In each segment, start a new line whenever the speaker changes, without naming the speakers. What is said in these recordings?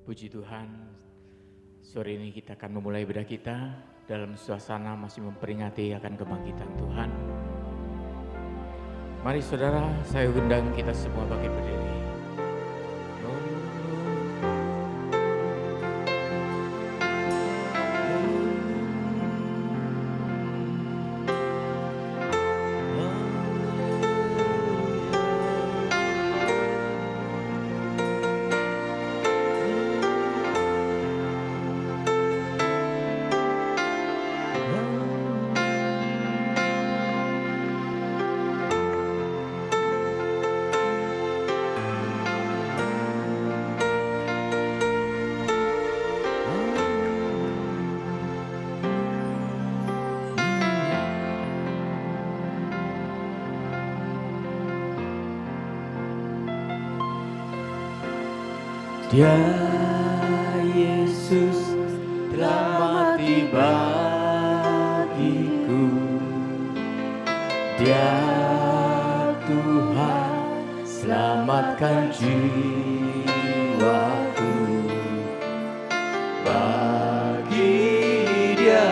Puji Tuhan, sore ini kita akan memulai ibadah kita dalam suasana masih memperingati akan kebangkitan Tuhan. Mari saudara, saya undang kita semua bangkit berdiri.
Dia Yesus telah mati bagiku. Dia Tuhan selamatkan jiwaku. Bagi Dia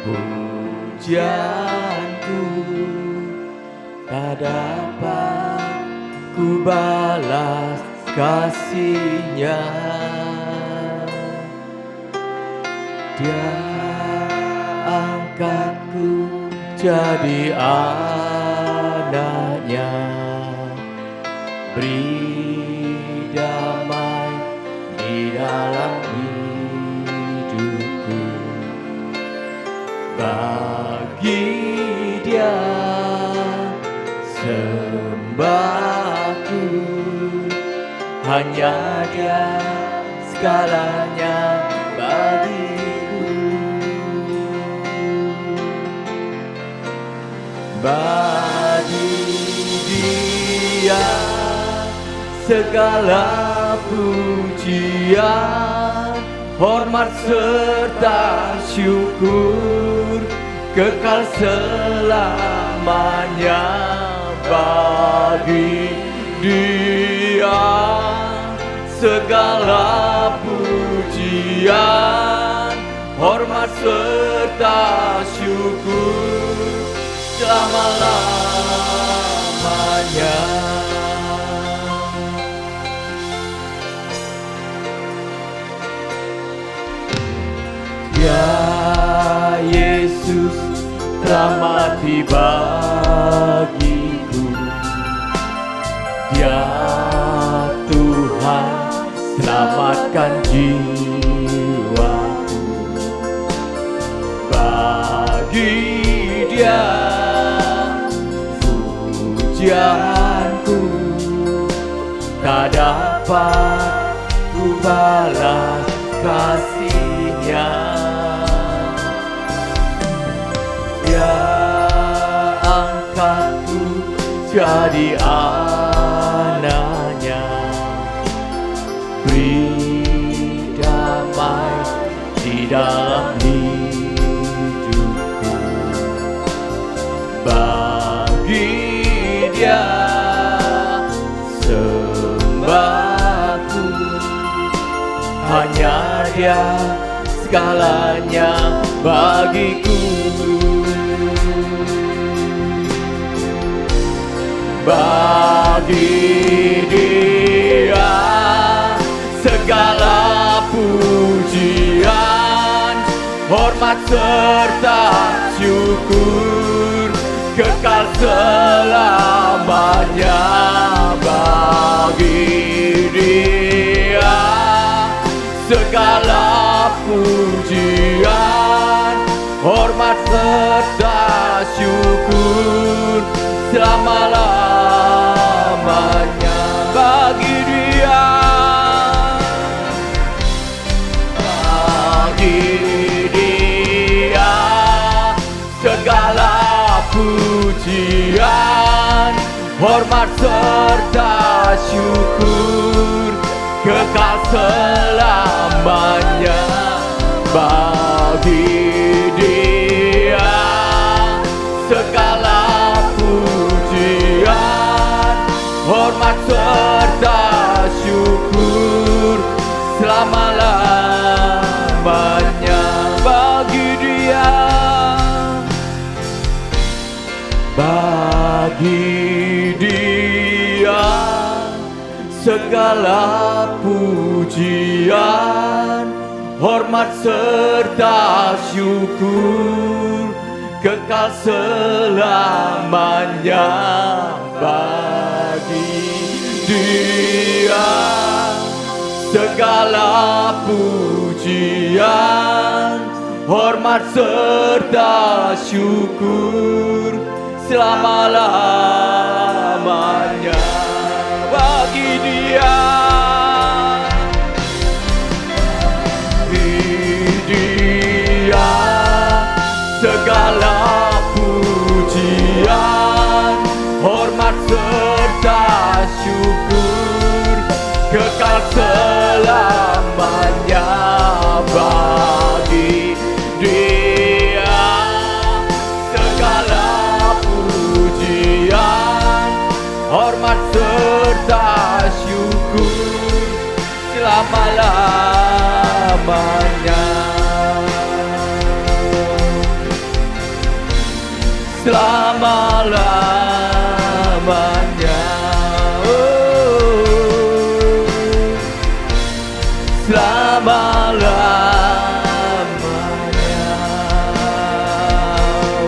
pujianku tak dapat ku balas kasih-Nya. Dia angkatku jadi anak-Nya, beri damai di dalam hidupku. Bagi Dia sembahku, hanya Dia segalanya bagiku. Bagi Dia segala pujian, hormat serta syukur kekal selamanya. Bagi Dia segala pujian, hormat serta syukur selama-lamanya. Ya Yesus telah mati bagiku. Dia Tuhan selamatkan jiwaku. Bagi Dia pujianku tak dapat ku balas kasih-Nya. Dia angkatku jadi anak-Nya, beri damai di dalam hidupku. Bagi Dia sembahku, hanya Dia segalanya bagiku. Bagi Dia segala pujian, hormat serta syukur kekal selamanya. Bagi Dia segala pujian, hormat serta syukur selama-lamanya. Bagi Dia, bagi Dia segala pujian, hormat serta syukur kekal selamanya. Bagi Dia segala pujian, hormat serta syukur selama-lamanya. Bagi Dia segala pujian, hormat serta syukur kekal selamanya. Bagi Dia segala pujian, hormat serta syukur selama-lamanya. Bagi Dia segala pujian, hormat serta syukur kekal selamanya. Bagi Dia segala pujian, hormat serta syukur selama-lamanya. Selama-lamanya, oh, selama-lamanya,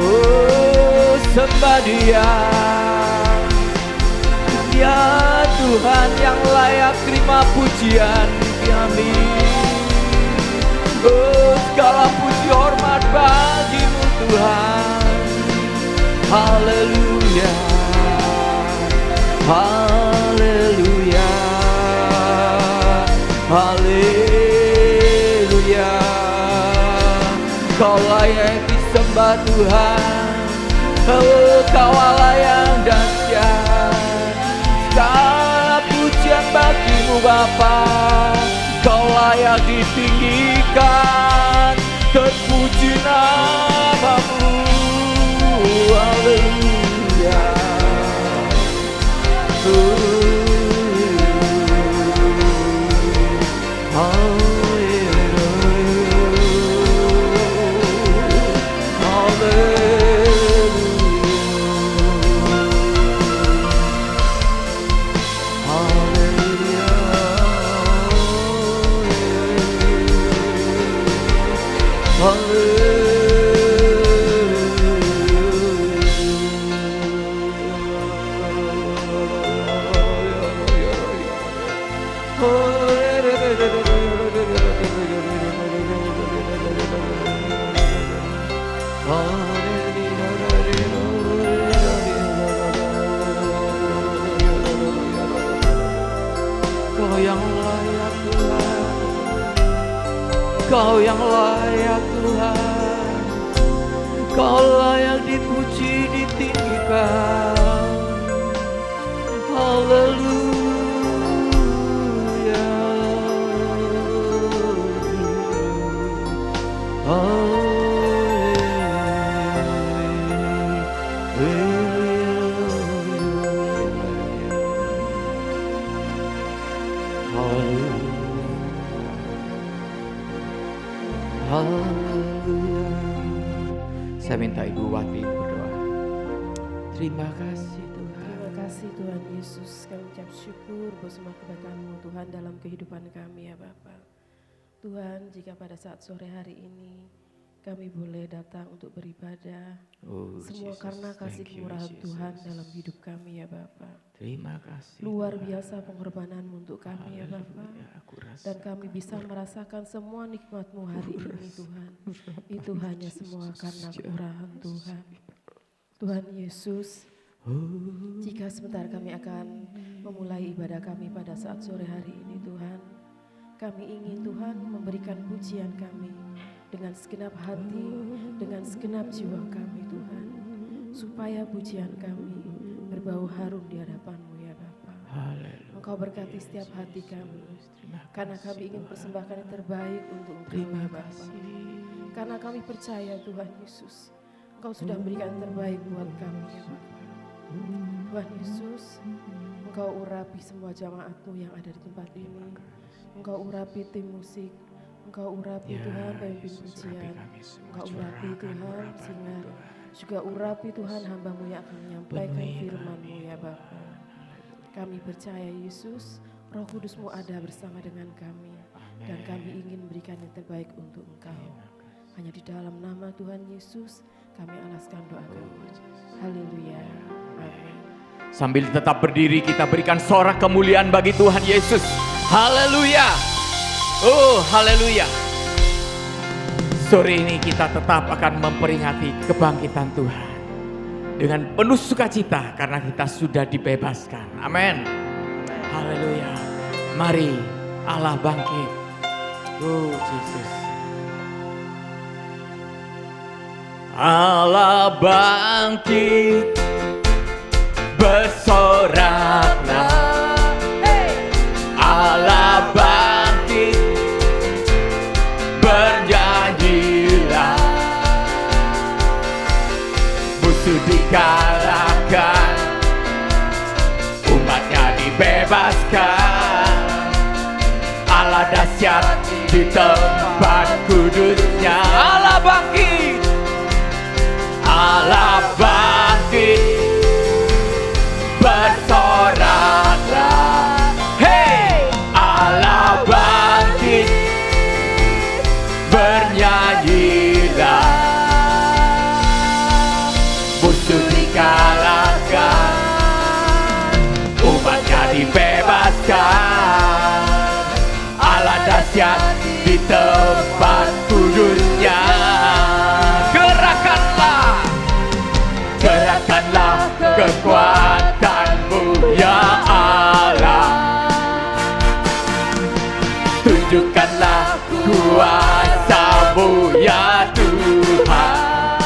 oh, sembah Dia. Dia Tuhan yang layak terima pujian kami. Oh, segala puji hormat bagi-Mu Tuhan. Haleluya, haleluya, haleluya. Kau layak disembah Tuhan, oh, Kau Allah yang dahsyat. Segala pujian bagi-Mu Bapa, Kau layak ditinggikan, terpuji nama-Mu. Haleluya, Kau yang layak Tuhan, Kau layak dipuji, ditinggikan. Haleluya, haleluya. Saya minta Ibu Wati berdoa. Terima kasih Tuhan.
Terima kasih Tuhan Yesus, kami ucap syukur bersama kebaikan-Mu Tuhan dalam kehidupan kami ya Bapa. Tuhan, jika pada saat sore hari ini kami boleh datang untuk beribadah, semua
Jesus,
karena kasih
thank you,
kemurahan
Jesus.
Tuhan dalam hidup kami ya Bapa.
Terima kasih.
Luar
Tuhan.
biasa pengorbanan-Mu untuk kami ya Bapa.
Haleluya, aku rasakan.
Dan kami bisa merasakan semua nikmat-Mu hari ini Tuhan. Itu hanya semua karena kemurahan Tuhan. Tuhan Yesus, jika sebentar kami akan memulai ibadah kami pada saat sore hari ini Tuhan, kami ingin Tuhan memberikan pujian kami dengan segenap hati, dengan segenap jiwa kami Tuhan, supaya pujian kami berbau harum di hadapan-Mu ya Bapa.
Haleluya.
Engkau berkati setiap hati kami,
Terima
karena
kasih,
kami ingin
Tuhan.
persembahkan yang terbaik untuk Engkau
Terima
ya Bapa.
kasih.
Karena kami percaya Tuhan Yesus, Engkau sudah memberikan yang terbaik buat kami ya Bapa. Tuhan Yesus, Engkau urapi semua jamaat-Mu yang ada di tempat ini. Engkau urapi tim musik. Engkau urapi Tuhan pemimpin pujian. Engkau urapi Tuhan singer. Juga urapi Tuhan hamba-Mu yang akan menyampaikan firman-Mu ya Bapa. Kami percaya Yesus, Roh Kudus-Mu ada bersama dengan kami. Dan kami ingin memberikan yang terbaik untuk Engkau. Hanya di dalam nama Tuhan Yesus kami alaskan doa kami. Haleluya. Amin.
Sambil tetap berdiri kita berikan sorak kemuliaan bagi Tuhan Yesus. Haleluya. Oh haleluya. Sore ini kita tetap akan memperingati kebangkitan Tuhan dengan penuh sukacita karena kita sudah dibebaskan. Amin. Haleluya. Mari Allah bangkit. Oh Yesus. Allah bangkit, bersoraklah. Allah bangkit, bernyanyilah. Musuh dikalahkan, umatnya dibebaskan. Allah dahsyat di tempat kudusnya. Allah bangkit, Allah bangkit, bersoraklah. Hey, Allah bangkit, bernyanyilah. Musuh dikalahkan, umatnya dibebaskan. Allah dahsyat di tempat kudusnya. Gerakkanlah kekuatan-Mu ya Allah. Tunjukkanlah kuasa-Mu ya Tuhan.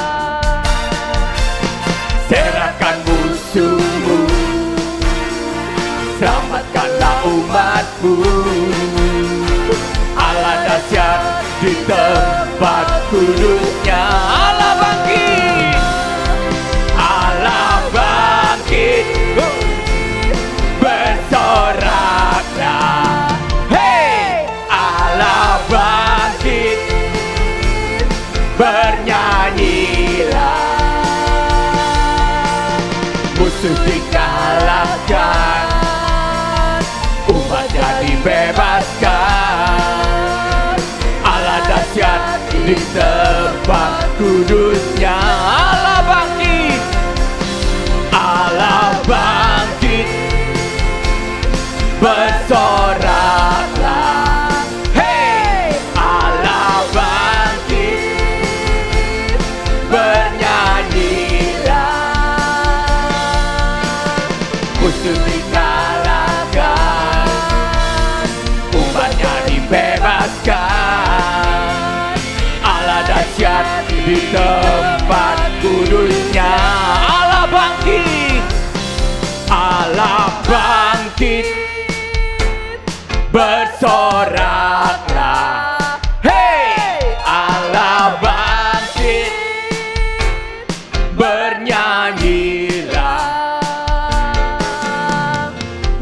Serahkan musuh-Mu, selamatkanlah umat-Mu. Allah dahsyat di tempat kudusnya. Allah bangkit, Allah bangkit, bersoraklah. Hey, Allah bangkit, bernyanyilah. Musuh dikalahkan, umatnya dibebaskan. Allah dahsyat di tempat kudusnya. Allah bangkit, Allah bangkit, bersoraklah. Hey, Allah bangkit, bernyanyilah. Musuh dikalahkan, umatnya dibebaskan. Allah dahsyat di tempat kudusnya. Allah bangkit, Allah bangkit, bersoraklah. Hey, Allah bangkit, bernyanyilah.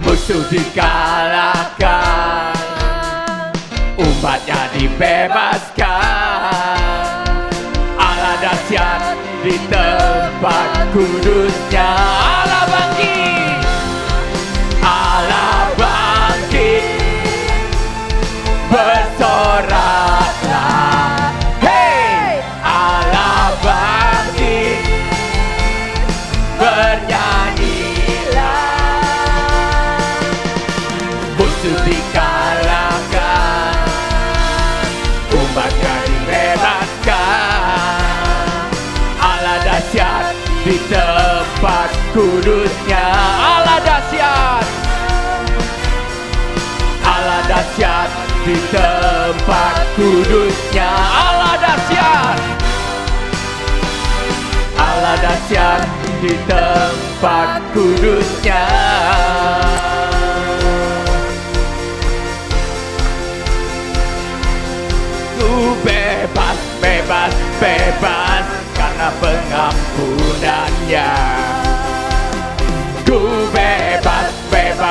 Musuh dikalahkan, umatnya dibebaskan. Allah dahsyat di tempat kudusnya. Allah bangkit, Allah bangkit, bersoraklah. Hey, Allah bangkit, bernyanyilah. Musuh dikalahkan, umatnya dibebaskan. Allah dahsyat di tempat kudusnya. Allah dahsyat, Allah dahsyat di tempat kudusnya. Allah dahsyat, Allah dahsyat di tempat kudusnya. Ku bebas, bebas, bebas karena pengampunannya. Ku bebas, bebas,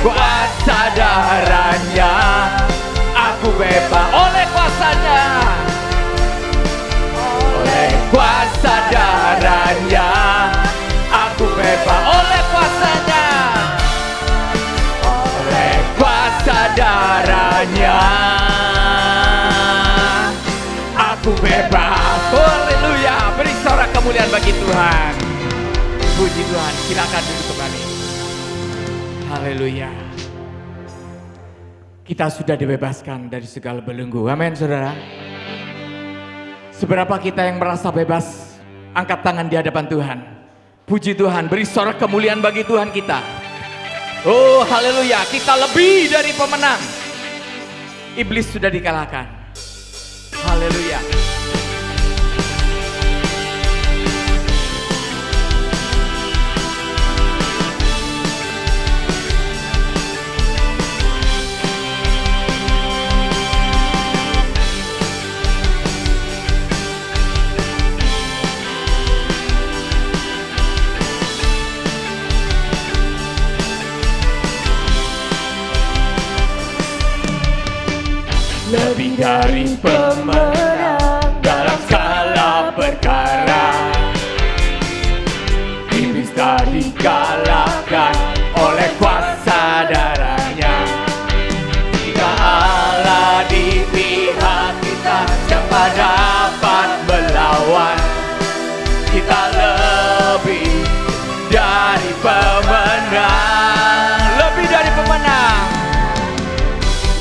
kuasa darahnya aku bebas. Oleh kuasanya, oleh kuasa darahnya aku bebas. Oleh kuasanya, oleh kuasa darahnya aku bebas. Haleluya. Beri sorak kemuliaan bagi Tuhan. Puji Tuhan. Silakan duduk kembali. Haleluya. Kita sudah dibebaskan dari segala belenggu. Amin, saudara. Seberapa kita yang merasa bebas, angkat tangan di hadapan Tuhan. Puji Tuhan, beri sorak kemuliaan bagi Tuhan kita. Oh, haleluya, kita lebih dari pemenang. Iblis sudah dikalahkan. Haleluya. Lebih dari pemenang dalam segala perkara. Iblis tak dikalahkan oleh kuasa darahnya. Jika Allah di pihak kita, siapa dapat melawan? Kita lebih dari pemenang. Lebih dari pemenang.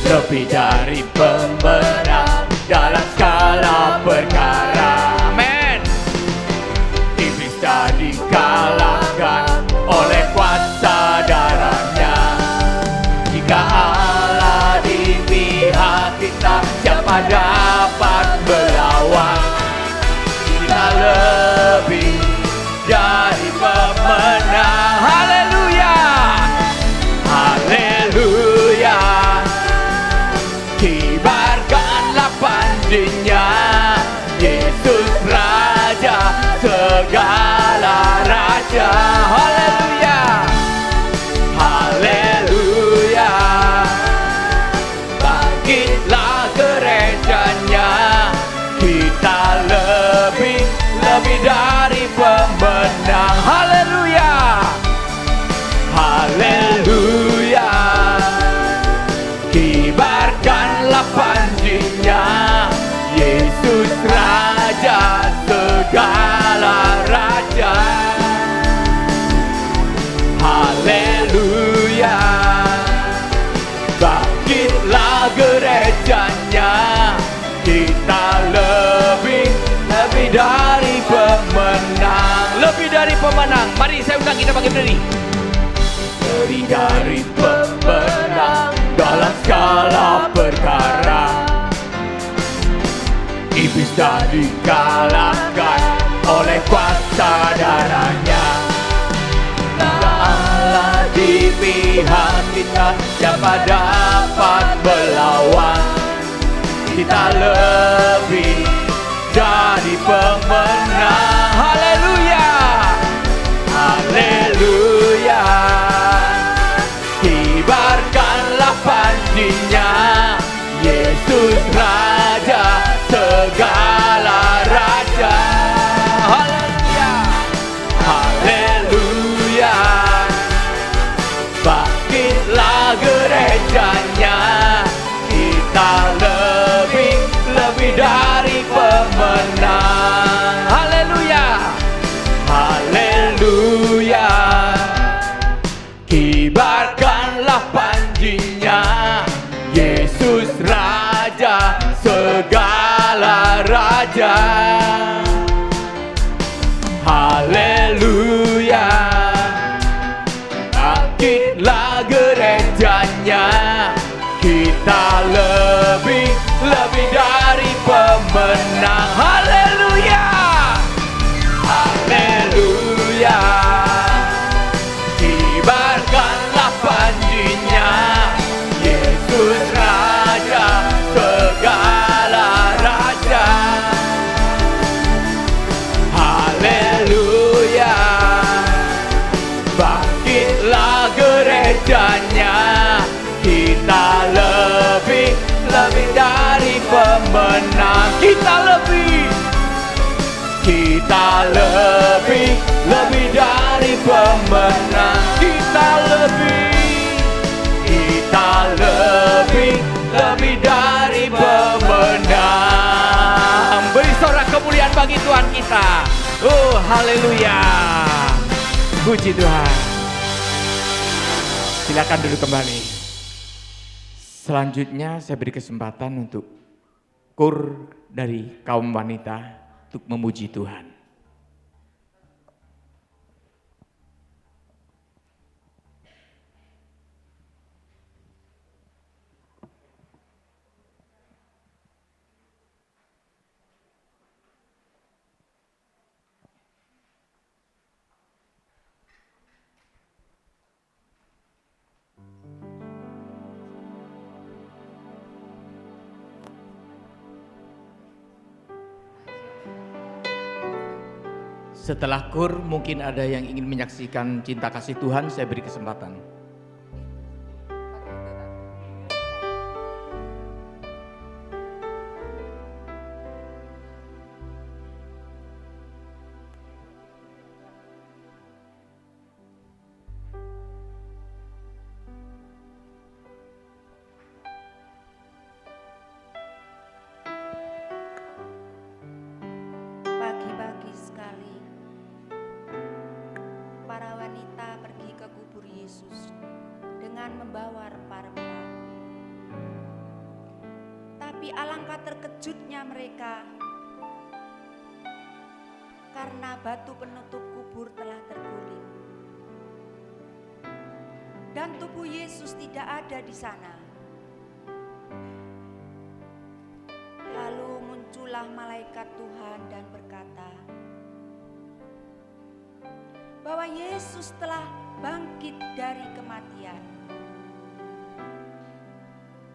Lebih dari pemenang dalam segala perkara. Amin. Iblis tak dikalahkan oleh kuasa darahnya. Jika Allah di pihak kita, siapa dapat melawan? Kita lebih dari pemenang. Haleluya. Haleluya. Kibarkanlah panjinya, Yesus Raja segala raja. Haleluya. Haleluya. Bangkitlah gerejanya, kita lebih dari pemenang. Haleluya. Haleluya. Kibarkanlah panjinya, Yesus Raja segala raja. Haleluya. Bangkitlah gerejanya, kita lebih dari pemenang. Lebih dari pemenang. Mari saya undang kita bangkit berdiri. Lebih dari pemenang dalam segala perkara. Iblis tak dikalahkan oleh kuasa darahnya. Jika Allah di pihak kita, siapa dapat melawan? Kita lebih dari pemenang. Haleluya. Haleluya. Kibarkanlah panjinya, Yesus Raja segala raja. Haleluya. Haleluya. Bangkitlah gerejanya, kita lebih dari pemenang. Haleluya. Haleluya. Kibarkanlah panjinya, Yesus Raja segala raja. Haleluya. Bangkitlah gerejanya, kita lebih dari pemenang. Haleluya. Haleluya. Kibarkanlah panjinya, Yesus Raja segala raja. Haleluya. Bangkitlah gerejanya, lebih dari pemenang. Kita lebih dari pemenang. Beri sorak kemuliaan bagi Tuhan kita. Oh, haleluya. Puji Tuhan. Silakan duduk kembali. Selanjutnya saya beri kesempatan untuk kur dari kaum wanita untuk memuji Tuhan. Setelah kur mungkin ada yang ingin menyaksikan cinta kasih Tuhan, saya beri kesempatan.
Pagi-pagi sekali, para wanita pergi ke kubur Yesus dengan membawa rempah-rempah. Tapi alangkah terkejutnya mereka karena batu penutup kubur telah terguling dan tubuh Yesus tidak ada di sana. Lalu muncullah malaikat Tuhan dan berkata bahwa Yesus telah bangkit dari kematian.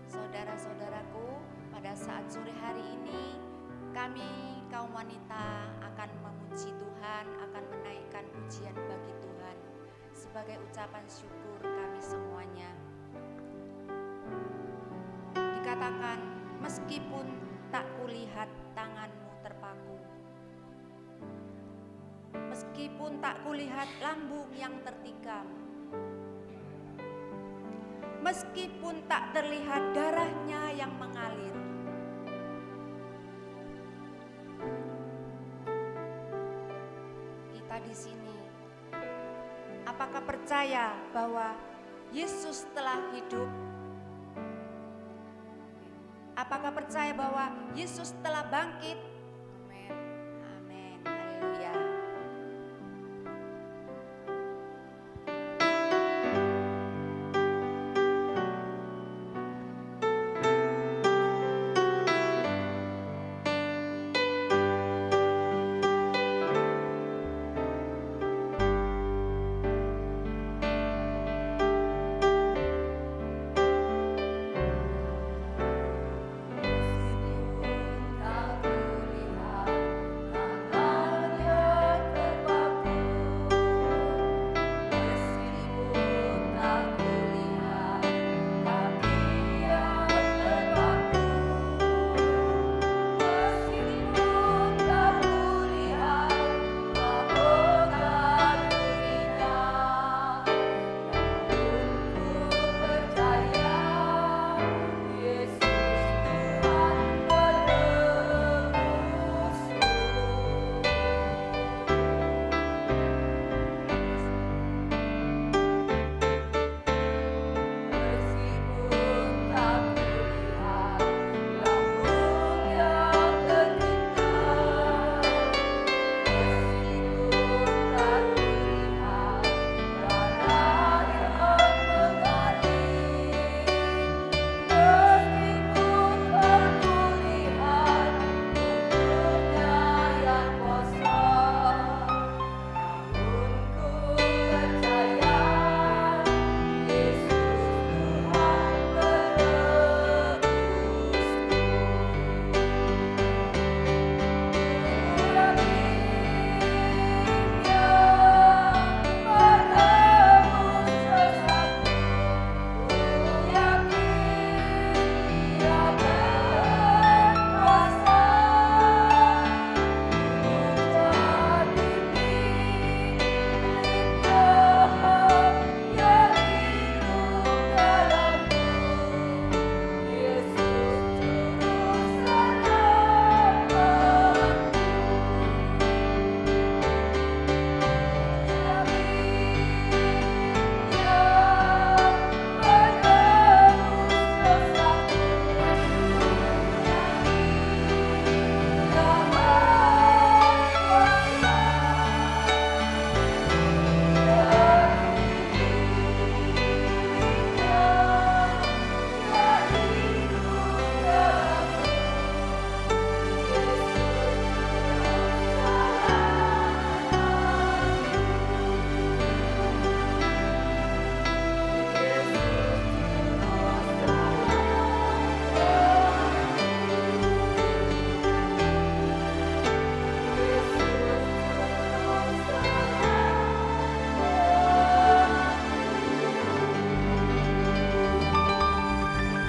Saudara-saudaraku, pada saat sore hari ini kami kaum wanita akan memuji Tuhan, akan menaikkan pujian bagi Tuhan sebagai ucapan syukur kami semuanya. Dikatakan, meskipun tak kulihat tanganmu terpaku, meskipun tak kulihat lambung yang tertikam, meskipun tak terlihat darahnya yang mengalir, kita di sini, apakah percaya bahwa Yesus telah hidup? Apakah percaya bahwa Yesus telah bangkit? Amin. Amin. Haleluya. Tak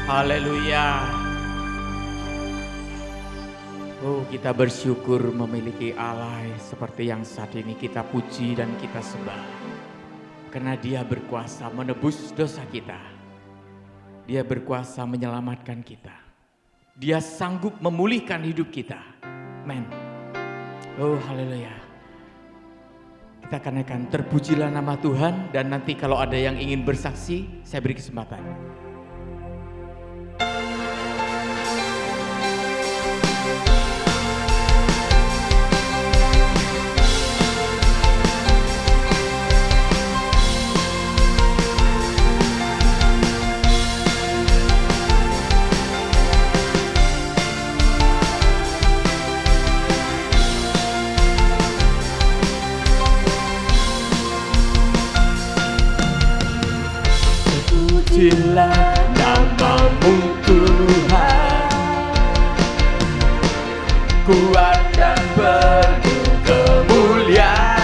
Haleluya. Oh, kita bersyukur memiliki Allah seperti yang saat ini kita puji dan kita sembah. Karena Dia berkuasa menebus dosa kita. Dia berkuasa menyelamatkan kita. Dia sanggup memulihkan hidup kita. Amen. Oh, haleluya. Kita akan terpujilah nama Tuhan, dan nanti kalau ada yang ingin bersaksi, saya beri kesempatan. Pujilah namamu Tuhan, kuat dan penuh kemuliaan.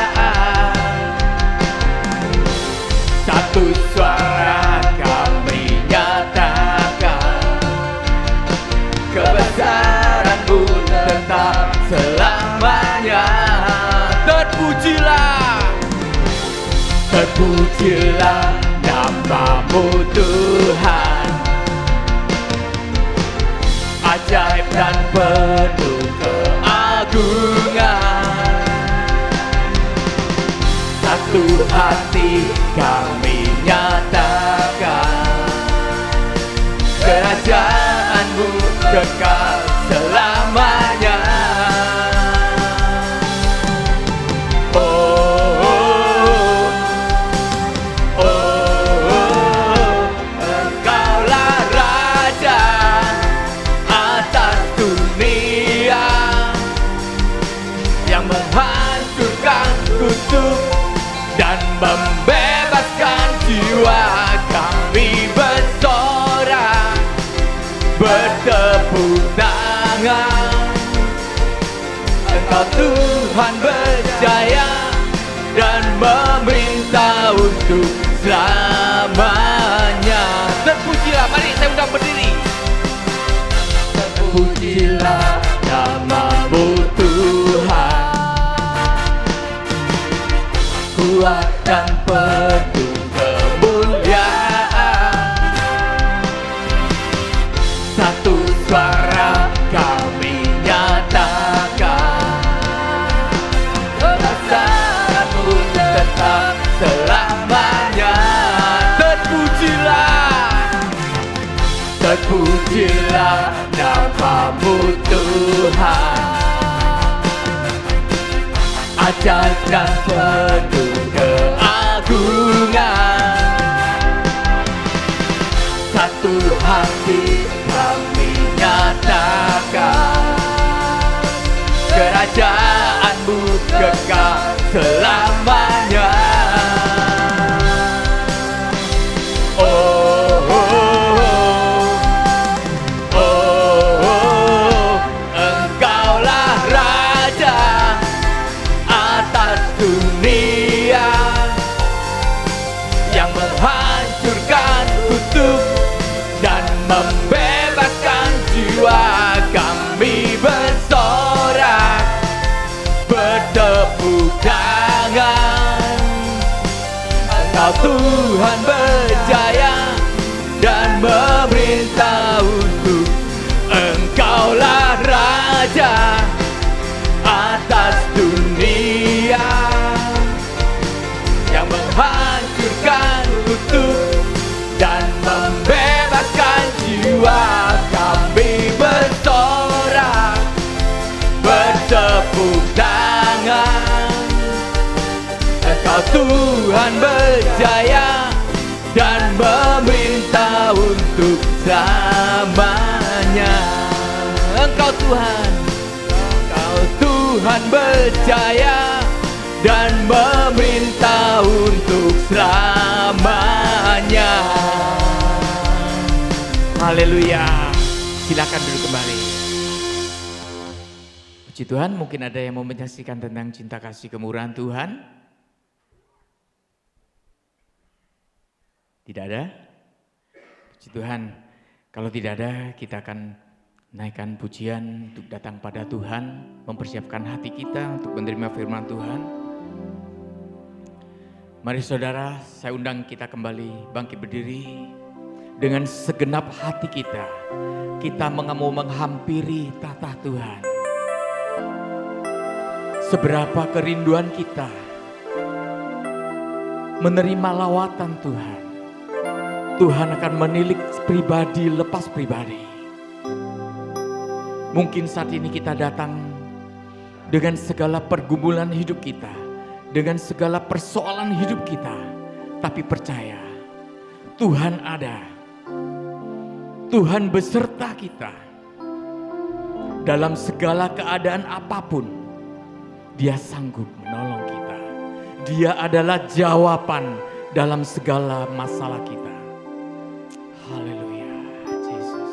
Satu suara kami nyatakan, kebesaran-Mu tetap selamanya. Terpujilah, terpujilah namamu Tuhan, ajaib dan penuh keagungan. Satu hati kami nyatakan, kerajaan-Mu kekal selamanya. Dan membebaskan jiwa kami bersorak, bertepuk tangan. Engkau Tuhan berjaya dan memerintah untuk selamanya. Terpujilah, mari saya undang berdiri. Terpujilah namamu Tuhan, kuat dan penuh kemuliaan. Satu suara kami nyatakan, kebesaran-Mu tetap selamanya. Terpujilah, terpujilah namamu Tuhan, ajaib dan penuh keagungan. Satu hati kami nyatakan, kerajaan-Mu kekal selamanya. Engkaulah Raja atas dunia, yang menghancurkan kutub dan membebaskan jiwa kami bersorak, bertepuk tangan. Engkau Tuhan berjaya dan memerintah untuk, Engkaulah Raja atas dunia, yang menghancurkan kutub dan membebaskan jiwa kami bersorak, bertepuk tangan. Engkau Tuhan berjaya dan memerintah untuk selamanya. Engkau Tuhan, Tuhan berjaya dan memerintah untuk selamanya. Haleluya. Silakan duduk kembali. Puji Tuhan, mungkin ada yang mau menyaksikan tentang cinta kasih kemurahan Tuhan? Tidak ada? Puji Tuhan. Kalau tidak ada, kita akan naikkan pujian untuk datang pada Tuhan, mempersiapkan hati kita untuk menerima firman Tuhan. Mari saudara, saya undang kita kembali bangkit berdiri dengan segenap hati kita. Kita mau menghampiri tahta Tuhan. Seberapa kerinduan kita menerima lawatan Tuhan. Tuhan akan menilik pribadi lepas pribadi. Mungkin saat ini kita datang dengan segala pergumulan hidup kita, dengan segala persoalan hidup kita, tapi percaya Tuhan ada. Tuhan beserta kita dalam segala keadaan apapun. Dia sanggup menolong kita. Dia adalah jawaban dalam segala masalah kita. Haleluya, Yesus.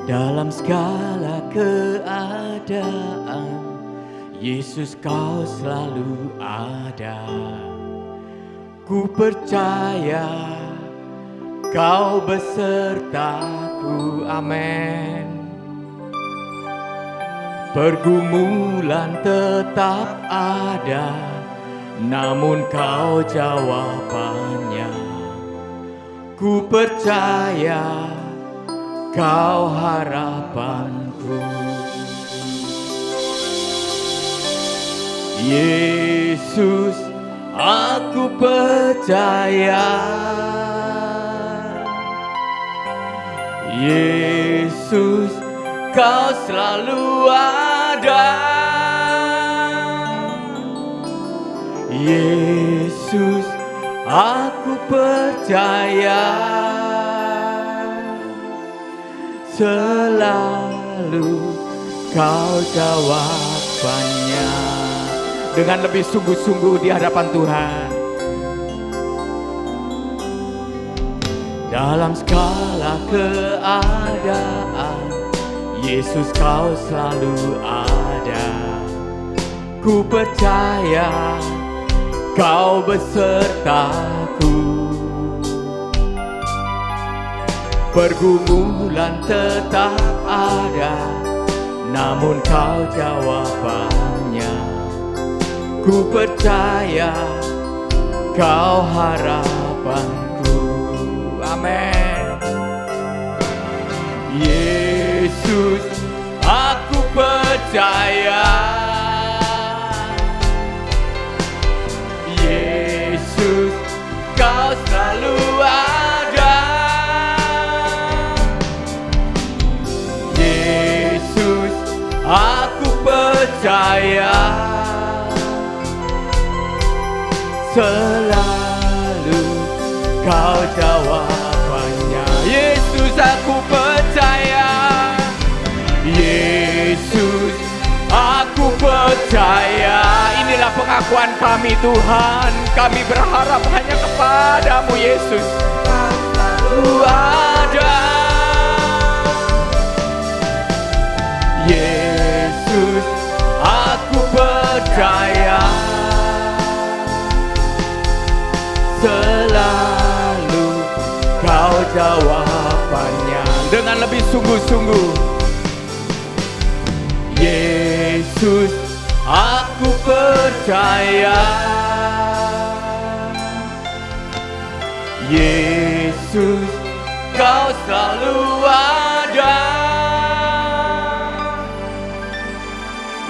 Dalam segala keadaan, Yesus kau selalu ada. Ku percaya kau besertaku, amin. Pergumulan tetap ada, namun kau jawabannya. Ku percaya kau harapanku. Yesus, aku percaya. Yesus, kau selalu ada. Yesus, aku percaya. Selalu kau jawabannya. Dengan lebih sungguh-sungguh di hadapan Tuhan. Dalam segala keadaan, Yesus kau selalu ada. Ku percaya kau besertaku. Pergumulan tetap ada, namun kau jawabannya. Ku percaya kau harapanku, amin. Yesus, aku percaya. Yesus, kau selalu ada. Yesus, aku percaya. Selalu kau jawabannya. Yesus, aku percaya. Yesus, aku percaya. Inilah pengakuan kami Tuhan. Kami berharap hanya kepadamu Yesus. Kau selalu ada. Yesus, aku percaya. Selalu kau jawabannya. Dengan lebih sungguh-sungguh. Yesus, aku percaya. Yesus, kau selalu ada.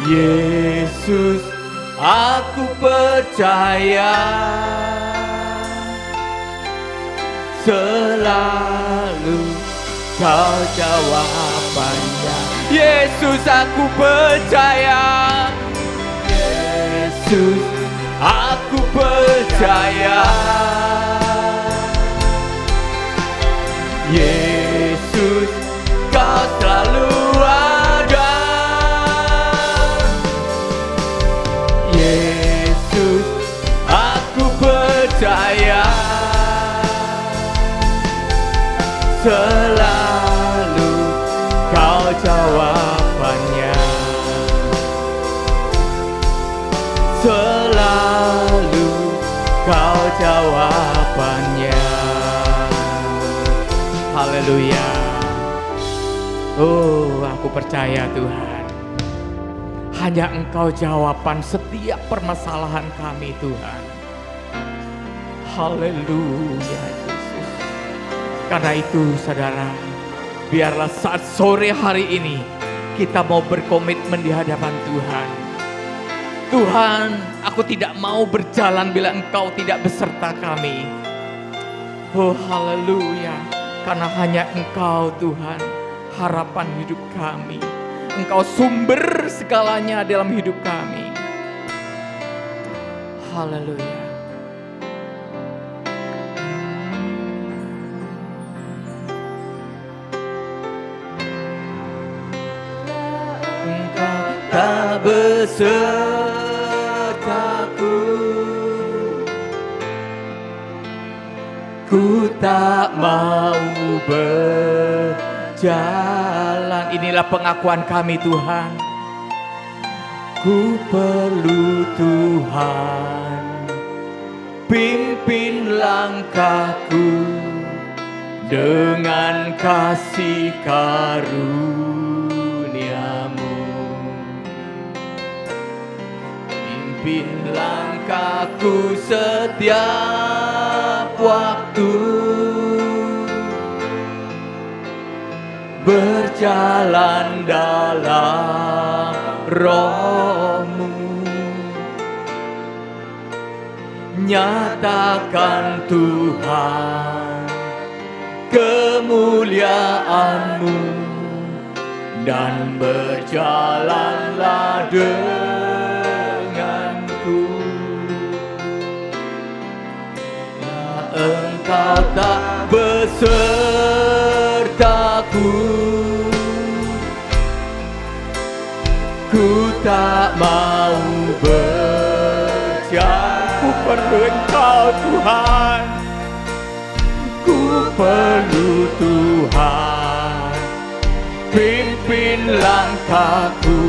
Yesus, aku percaya. Selalu kau jawabannya. Yesus, aku percaya. Yesus, aku percaya. Yesus, kau selalu ada. Yesus, aku percaya. Selalu jawabannya. Haleluya. Oh, aku percaya Tuhan, hanya Engkau jawaban setiap permasalahan kami Tuhan. Haleluya Yesus. Karena itu saudara, biarlah saat sore hari ini kita mau berkomitmen di hadapan Tuhan. Tuhan, aku tidak mau berjalan bila Engkau tidak beserta kami. Oh haleluya. Karena hanya Engkau Tuhan, harapan hidup kami. Engkau sumber segalanya dalam hidup kami. Haleluya. Engkau tak besertaku, ku tak mau berjalan. Inilah pengakuan kami Tuhan. Ku perlu Tuhan, pimpin langkahku dengan kasih karuniamu. Pimpin langkahku setiap waktu, berjalan dalam roh-Mu. Nyatakan Tuhan kemuliaan-Mu dan berjalanlah denganku. Engkau tak besertaku, ku tak mau berjalan. Ku perlu Engkau Tuhan, ku perlu Tuhan, pimpin langkahku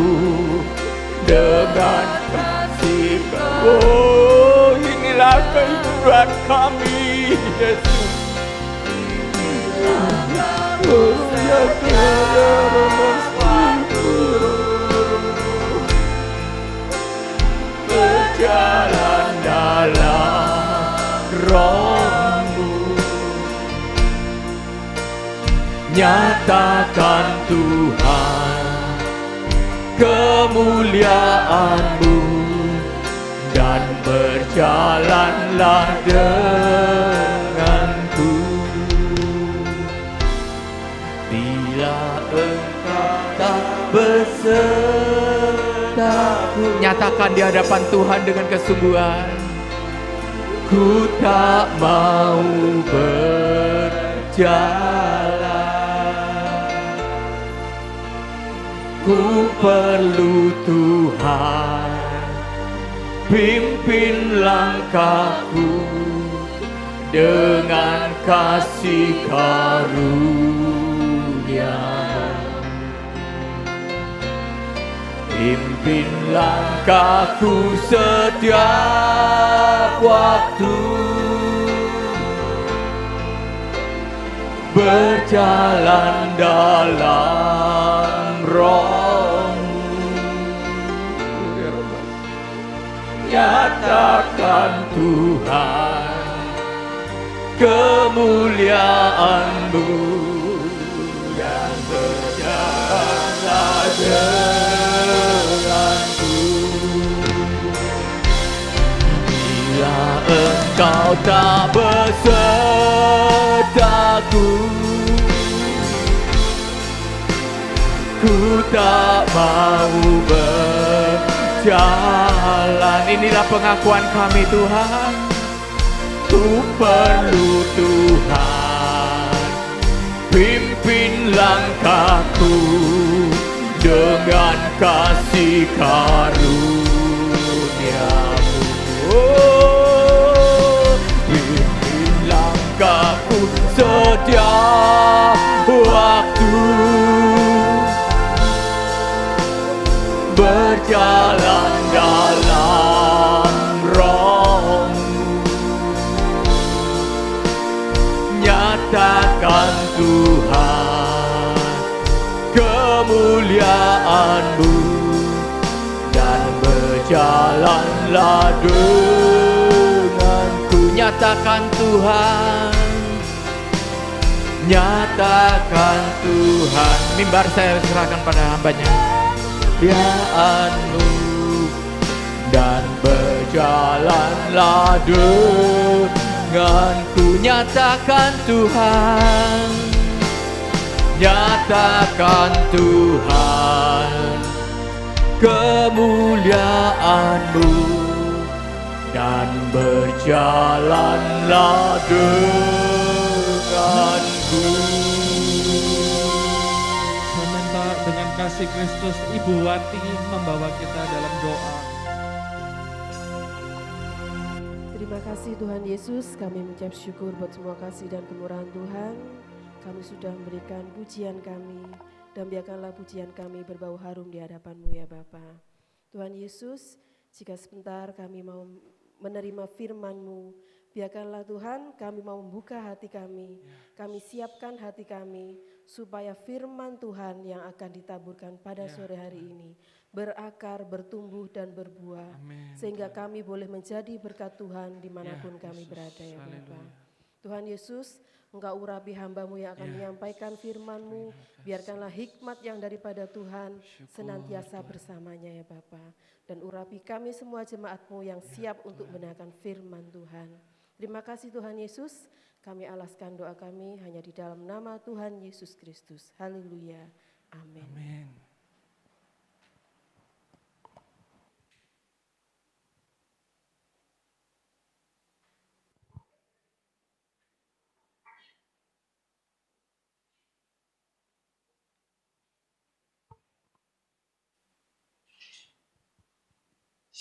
dengan kasih. Oh, inilah kehidupan kami, Yesus. Oh, ya Tuhan, berjalan dalam roh-Mu. Nyatakan Tuhan kemuliaan-Mu dan berjalanlah denganku. Bila Engkau tak besertaku, nyatakan di hadapan Tuhan dengan kesungguhan. Ku tak mau berjalan, ku perlu Tuhan, pimpin langkahku dengan kasih karunia-Mu. Pimpin langkahku setiap waktu, berjalan dalam roh-Mu. Nyatakan Tuhan kemuliaan-Mu dan berjalanlah denganku. Bila Engkau tak besertaku, ku tak mau berjalan. Inilah pengakuan kami Tuhan. Ku perlu Tuhan, pimpin langkahku dengan kasih karunia-Mu. Oh, pimpin langkahku setiap waktu, berjalan dalam roh-Mu. Tuhan kemuliaan-Mu, dan berjalanlah denganku. Nyatakan Tuhan, nyatakan Tuhan. Mimbar saya serahkan pada hamba-Nya. Kemuliaan-Mu, dan berjalanlah denganku. Nyatakan Tuhan, nyatakan Tuhan kemuliaan-Mu, dan berjalanlah denganku.
Sementara dengan kasih Kristus, Ibu Wati membawa kita dalam doa.
Terima kasih Tuhan Yesus, kami mengucap syukur buat semua kasih dan kemurahan Tuhan. Kami sudah memberikan pujian kami, dan biarkanlah pujian kami berbau harum di hadapan-Mu ya Bapa. Tuhan Yesus, jika sebentar kami mau menerima firman-Mu, biarkanlah Tuhan kami mau membuka hati kami siapkan hati kami, supaya firman Tuhan yang akan ditaburkan pada sore hari ini berakar, bertumbuh dan berbuah. Amen. Sehingga kami boleh menjadi berkat Tuhan dimanapun kami berada ya Bapa. Tuhan Yesus, Engkau urapi hamba-Mu yang akan menyampaikan firman-Mu. Biarkanlah hikmat yang daripada Tuhan senantiasa bersamanya ya Bapa. Dan urapi kami semua jemaat-Mu yang siap untuk mendengarkan firman Tuhan. Terima kasih Tuhan Yesus. Kami alaskan doa kami hanya di dalam nama Tuhan Yesus Kristus. Haleluya. Amin.
Amin.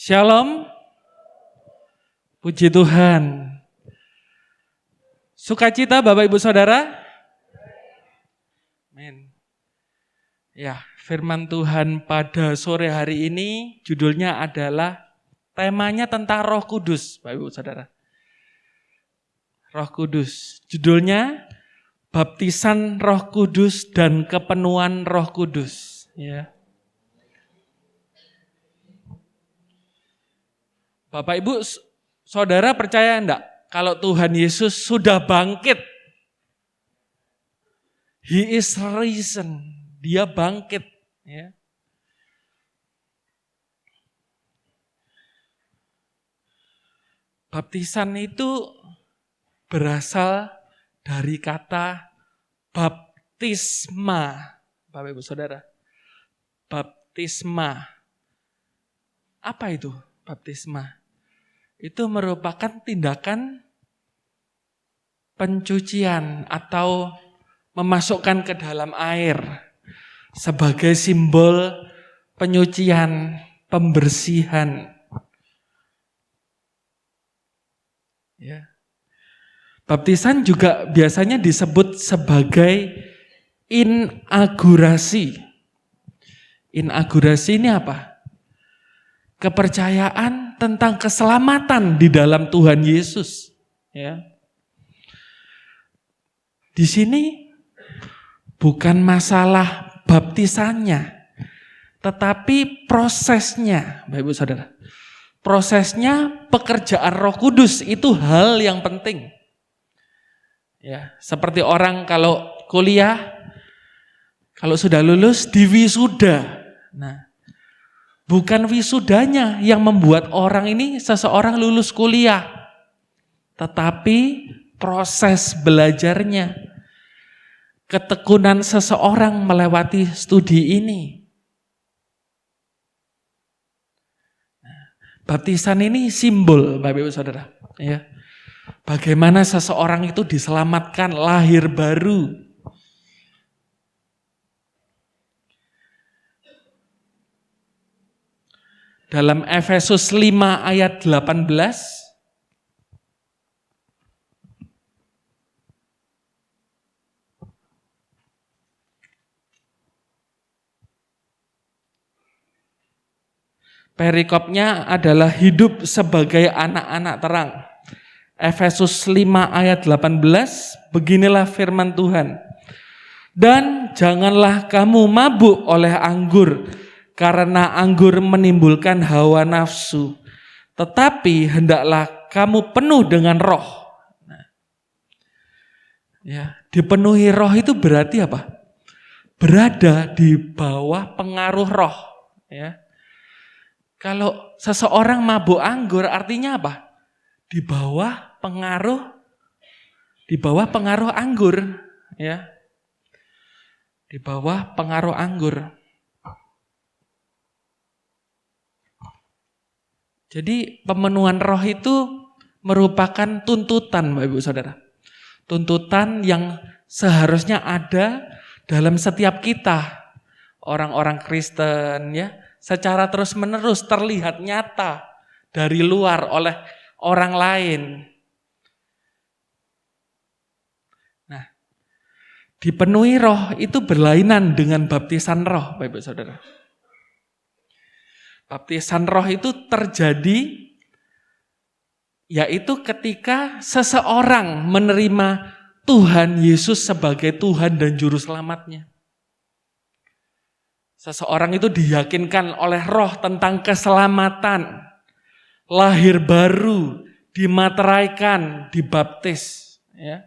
Shalom, puji Tuhan. Sukacita Bapak Ibu Saudara? Amin. Ya, firman Tuhan pada sore hari ini judulnya adalah, temanya tentang Roh Kudus, Bapak Ibu Saudara. Roh Kudus, judulnya Baptisan Roh Kudus dan Kepenuhan Roh Kudus. Ya. Bapak Ibu Saudara percaya enggak kalau Tuhan Yesus sudah bangkit? He is risen. Dia bangkit. Ya. Baptisan itu berasal dari kata baptisma. Bapak Ibu Saudara. Baptisma. Apa itu baptisma? Itu merupakan tindakan pencucian atau memasukkan ke dalam air sebagai simbol penyucian, pembersihan. Ya. Baptisan juga biasanya disebut sebagai inaugurasi. Inaugurasi ini apa? Kepercayaan tentang keselamatan di dalam Tuhan Yesus. Ya. Di sini bukan masalah baptisannya, tetapi prosesnya, Bapak Ibu Saudara. Prosesnya pekerjaan Roh Kudus itu hal yang penting. Ya, seperti orang kalau kuliah, kalau sudah lulus diwisuda. Nah, bukan wisudanya yang membuat orang ini seseorang lulus kuliah, tetapi proses belajarnya, ketekunan seseorang melewati studi ini. Baptisan ini simbol, Bapak Ibu Saudara, ya. Bagaimana seseorang itu diselamatkan, lahir baru. Dalam Efesus 5 ayat 18, perikopnya adalah hidup sebagai anak-anak terang. Efesus 5 ayat 18, beginilah firman Tuhan. Dan janganlah kamu mabuk oleh anggur, karena anggur menimbulkan hawa nafsu. Tetapi hendaklah kamu penuh dengan roh. Nah, ya, dipenuhi roh itu berarti apa? Berada di bawah pengaruh roh. Ya. Kalau seseorang mabuk anggur artinya apa? Di bawah pengaruh anggur. Ya. Di bawah pengaruh anggur. Jadi pemenuhan roh itu merupakan tuntutan, Bapak Ibu Saudara. Tuntutan yang seharusnya ada dalam setiap kita. Orang-orang Kristen ya, secara terus-menerus terlihat nyata dari luar oleh orang lain. Dipenuhi roh itu berlainan dengan baptisan roh, Bapak Saudara. Baptisan roh itu terjadi yaitu ketika seseorang menerima Tuhan Yesus sebagai Tuhan dan Juru Selamatnya. Seseorang itu diyakinkan oleh roh tentang keselamatan, lahir baru, dimateraikan, dibaptis. Ya.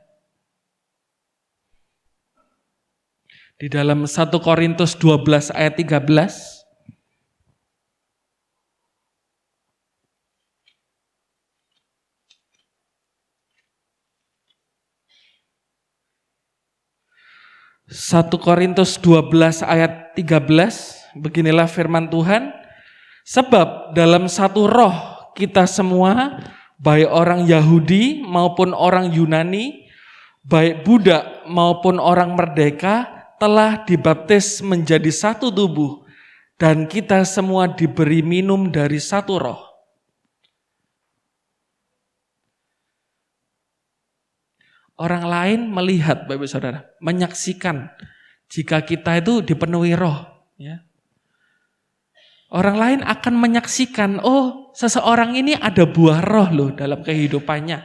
Di dalam 1 Korintus 12 ayat 13. 1 Korintus 12 ayat 13, beginilah firman Tuhan. Sebab dalam satu roh kita semua, baik orang Yahudi maupun orang Yunani, baik budak maupun orang merdeka, telah dibaptis menjadi satu tubuh, dan kita semua diberi minum dari satu roh. Orang lain melihat, Bapak Saudara, menyaksikan jika kita itu dipenuhi roh. Ya. Orang lain akan menyaksikan, oh seseorang ini ada buah roh loh dalam kehidupannya.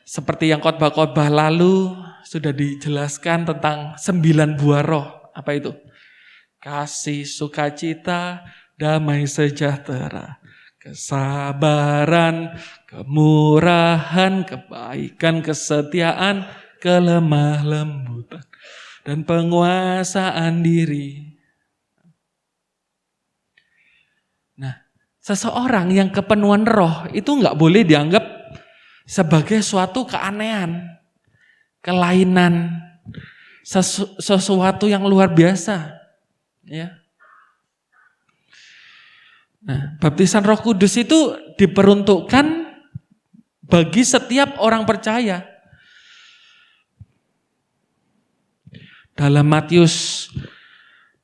Seperti yang khotbah-khotbah lalu sudah dijelaskan tentang 9 buah roh. Apa itu? Kasih, sukacita, damai sejahtera, kesabaran, kemurahan, kebaikan, kesetiaan, kelemah lembutan, dan penguasaan diri. Nah, seseorang yang kepenuhan roh itu nggak boleh dianggap sebagai suatu keanehan, kelainan, sesuatu yang luar biasa. Ya. Nah, baptisan Roh Kudus itu diperuntukkan bagi setiap orang percaya. Dalam Matius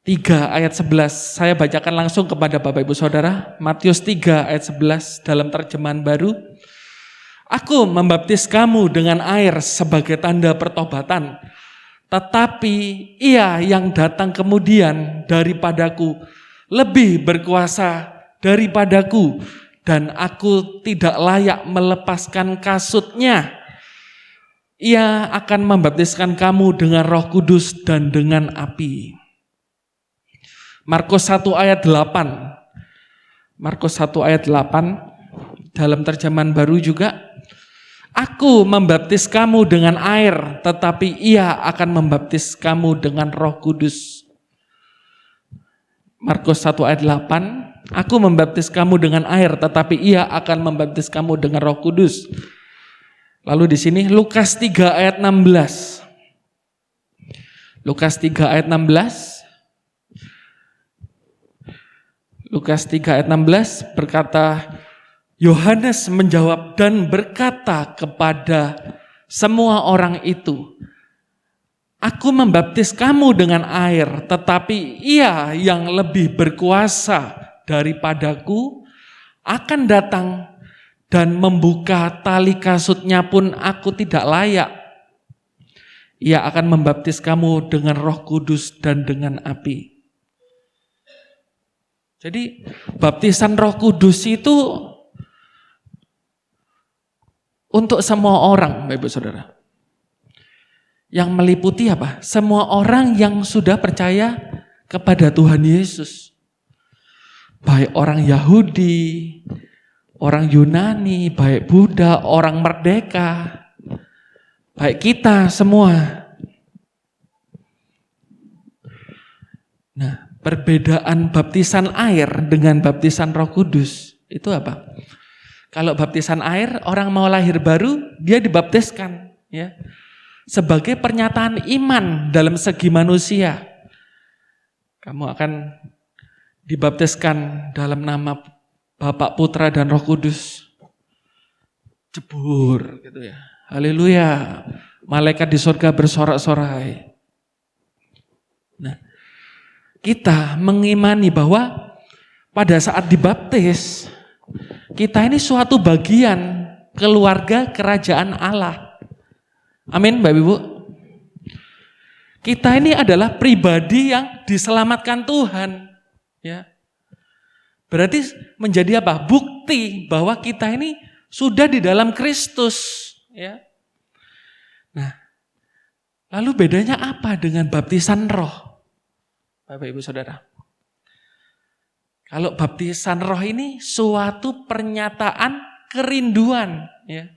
3 ayat 11, saya bacakan langsung kepada Bapak Ibu Saudara. Matius 3 ayat 11 dalam terjemahan baru. Aku membaptis kamu dengan air sebagai tanda pertobatan, tetapi Ia yang datang kemudian daripadaku lebih berkuasa daripadaku, dan aku tidak layak melepaskan kasutnya. Ia akan membaptiskan kamu dengan Roh Kudus dan dengan api. Markus 1 ayat 8. Markus 1 ayat 8 dalam terjemahan baru juga. Aku membaptis kamu dengan air, tetapi Ia akan membaptis kamu dengan Roh Kudus. Markus 1 ayat 8. Aku membaptis kamu dengan air, tetapi Ia akan membaptis kamu dengan Roh Kudus. Lalu di sini Lukas 3 ayat 16. Lukas 3 ayat 16. Lukas 3 ayat 16 berkata, Yohanes menjawab dan berkata kepada semua orang itu, aku membaptis kamu dengan air, tetapi Ia yang lebih berkuasa daripadaku akan datang, dan membuka tali kasutnya pun aku tidak layak. Ia akan membaptis kamu dengan Roh Kudus dan dengan api. Jadi baptisan Roh Kudus itu untuk semua orang, Bapak Ibu Saudara. Yang meliputi apa? Semua orang yang sudah percaya kepada Tuhan Yesus. Baik orang Yahudi, orang Yunani, baik Buddha, orang merdeka, baik kita semua. Nah, perbedaan baptisan air dengan baptisan Roh Kudus itu apa? Kalau baptisan air, orang mau lahir baru, dia dibaptiskan, ya, sebagai pernyataan iman dalam segi manusia. Kamu akan dibaptiskan dalam nama Bapa, Putra, dan Roh Kudus. Jebur, gitu ya. Haleluya. Malaikat di surga bersorak-sorai. Nah, kita mengimani bahwa pada saat dibaptis, kita ini suatu bagian keluarga kerajaan Allah. Amin, Bapak Ibu. Kita ini adalah pribadi yang diselamatkan Tuhan. Ya. Berarti menjadi apa? Bukti bahwa kita ini sudah di dalam Kristus. Ya. Nah, lalu bedanya apa dengan baptisan roh? Bapak Ibu Saudara. Kalau baptisan roh ini suatu pernyataan kerinduan, ya.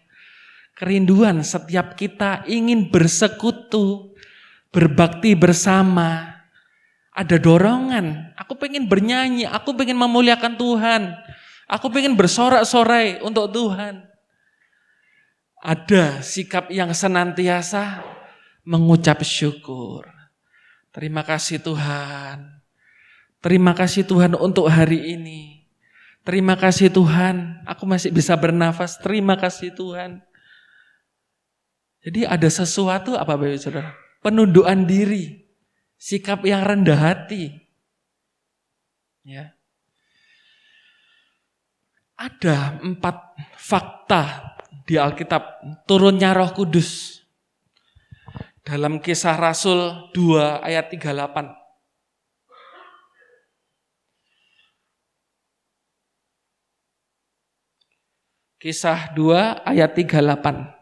Kerinduan setiap kita ingin bersekutu, berbakti bersama. Ada dorongan, aku pengen bernyanyi, aku pengen memuliakan Tuhan. Aku pengen bersorak-sorai untuk Tuhan. Ada sikap yang senantiasa mengucap syukur. Terima kasih Tuhan. Terima kasih Tuhan untuk hari ini. Terima kasih Tuhan, aku masih bisa bernafas. Terima kasih Tuhan. Jadi ada sesuatu apa Bapak Saudara? Penundukan diri, sikap yang rendah hati. Ya. Ada 4 fakta di Alkitab turunnya Roh Kudus. Dalam Kisah Rasul 2 ayat 38. Kisah 2 ayat 38.